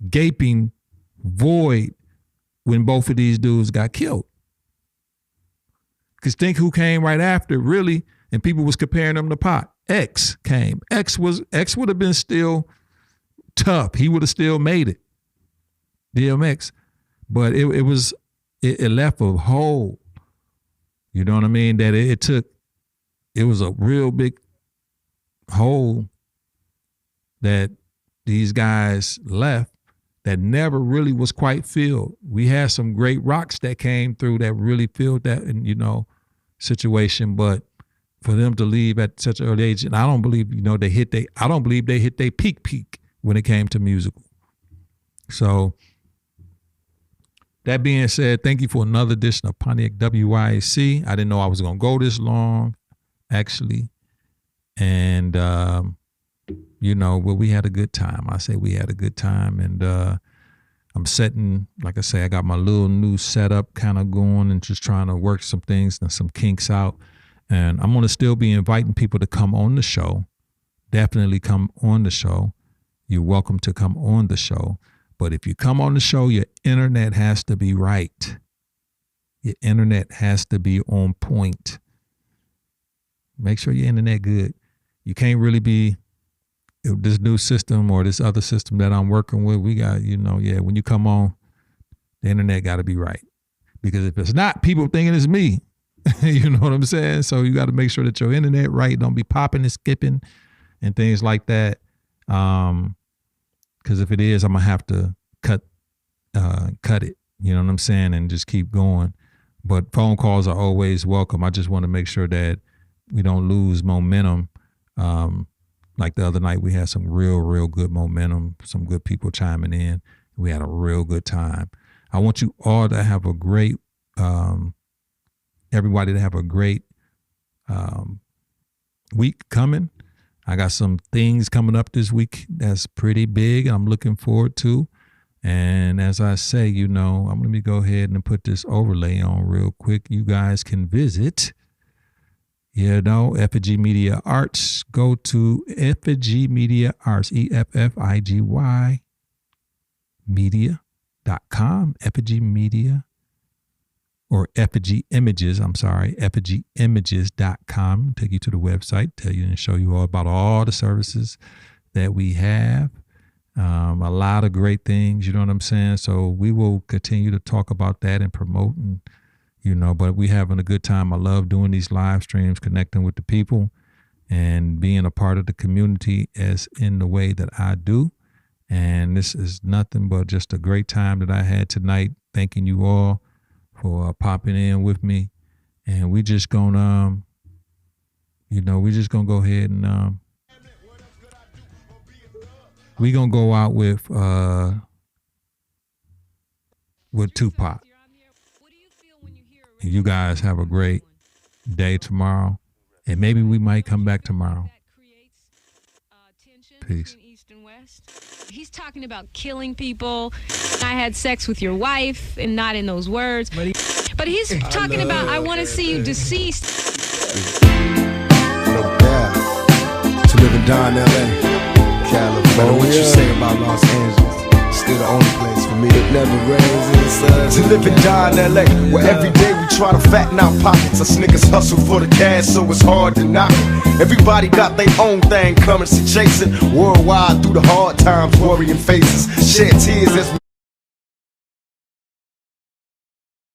gaping void when both of these dudes got killed. Because think who came right after, really, and people was comparing them to Pac. X came. X would have been still tough. He would have still made it. DMX. But it left a hole. You know what I mean? That it was a real big hole that these guys left that never really was quite filled. We had some great rocks that came through that really filled that, situation. But for them to leave at such an early age, and I don't believe, I don't believe they hit their peak when it came to musical. So that being said, thank you for another edition of Pontiac WYAC. I didn't know I was going to go this long, actually. And, we had a good time. I say we had a good time. And I'm setting, like I say, I got my little new setup kind of going and just trying to work some things and some kinks out. And I'm going to still be inviting people to come on the show. Definitely come on the show. You're welcome to come on the show. But if you come on the show, your internet has to be right. Your internet has to be on point. Make sure your internet good. You can't really be this new system or this other system that I'm working with. We got, when you come on, the internet got to be right. Because if it's not, people thinking it's me. You know what I'm saying? So you got to make sure that your internet right. Don't be popping and skipping and things like that. Because if it is, I'm going to have to cut it, you know what I'm saying, and just keep going. But phone calls are always welcome. I just want to make sure that we don't lose momentum. Like the other night, we had some real good momentum, some good people chiming in. We had a real good time. I want you all to have a great, everybody to have a great week coming. I got some things coming up this week that's pretty big I'm looking forward to. And as I say, I'm going to go ahead and put this overlay on real quick. You guys can visit, Effigy Media Arts. Go to Effigy Media Arts, EFFIGY media.com, Effigy Media, or Effigy Images, EffigyImages.com. Take you to the website, tell you and show you all about all the services that we have. A lot of great things, you know what I'm saying? So we will continue to talk about that and promote, and, but we having a good time. I love doing these live streams, connecting with the people and being a part of the community as in the way that I do. And this is nothing but just a great time that I had tonight. Thanking you all for popping in with me. And we just gonna, go ahead and we gonna go out with Tupac. And you guys have a great day tomorrow. And maybe we might come back tomorrow. Peace. He's talking about killing people. I had sex with your wife, and not in those words. But But he's talking about, I want to see you deceased. No doubt. To live and die in LA, California. What you say about Los Angeles? Still the only place for me. It never rains in the sun. To live and die in LA, where every day we try to fatten our pockets. Us niggas hustle for the cash, so it's hard to knock it. Everybody got their own thing, currency chasing. Worldwide through the hard times, worrying faces. Shed tears as we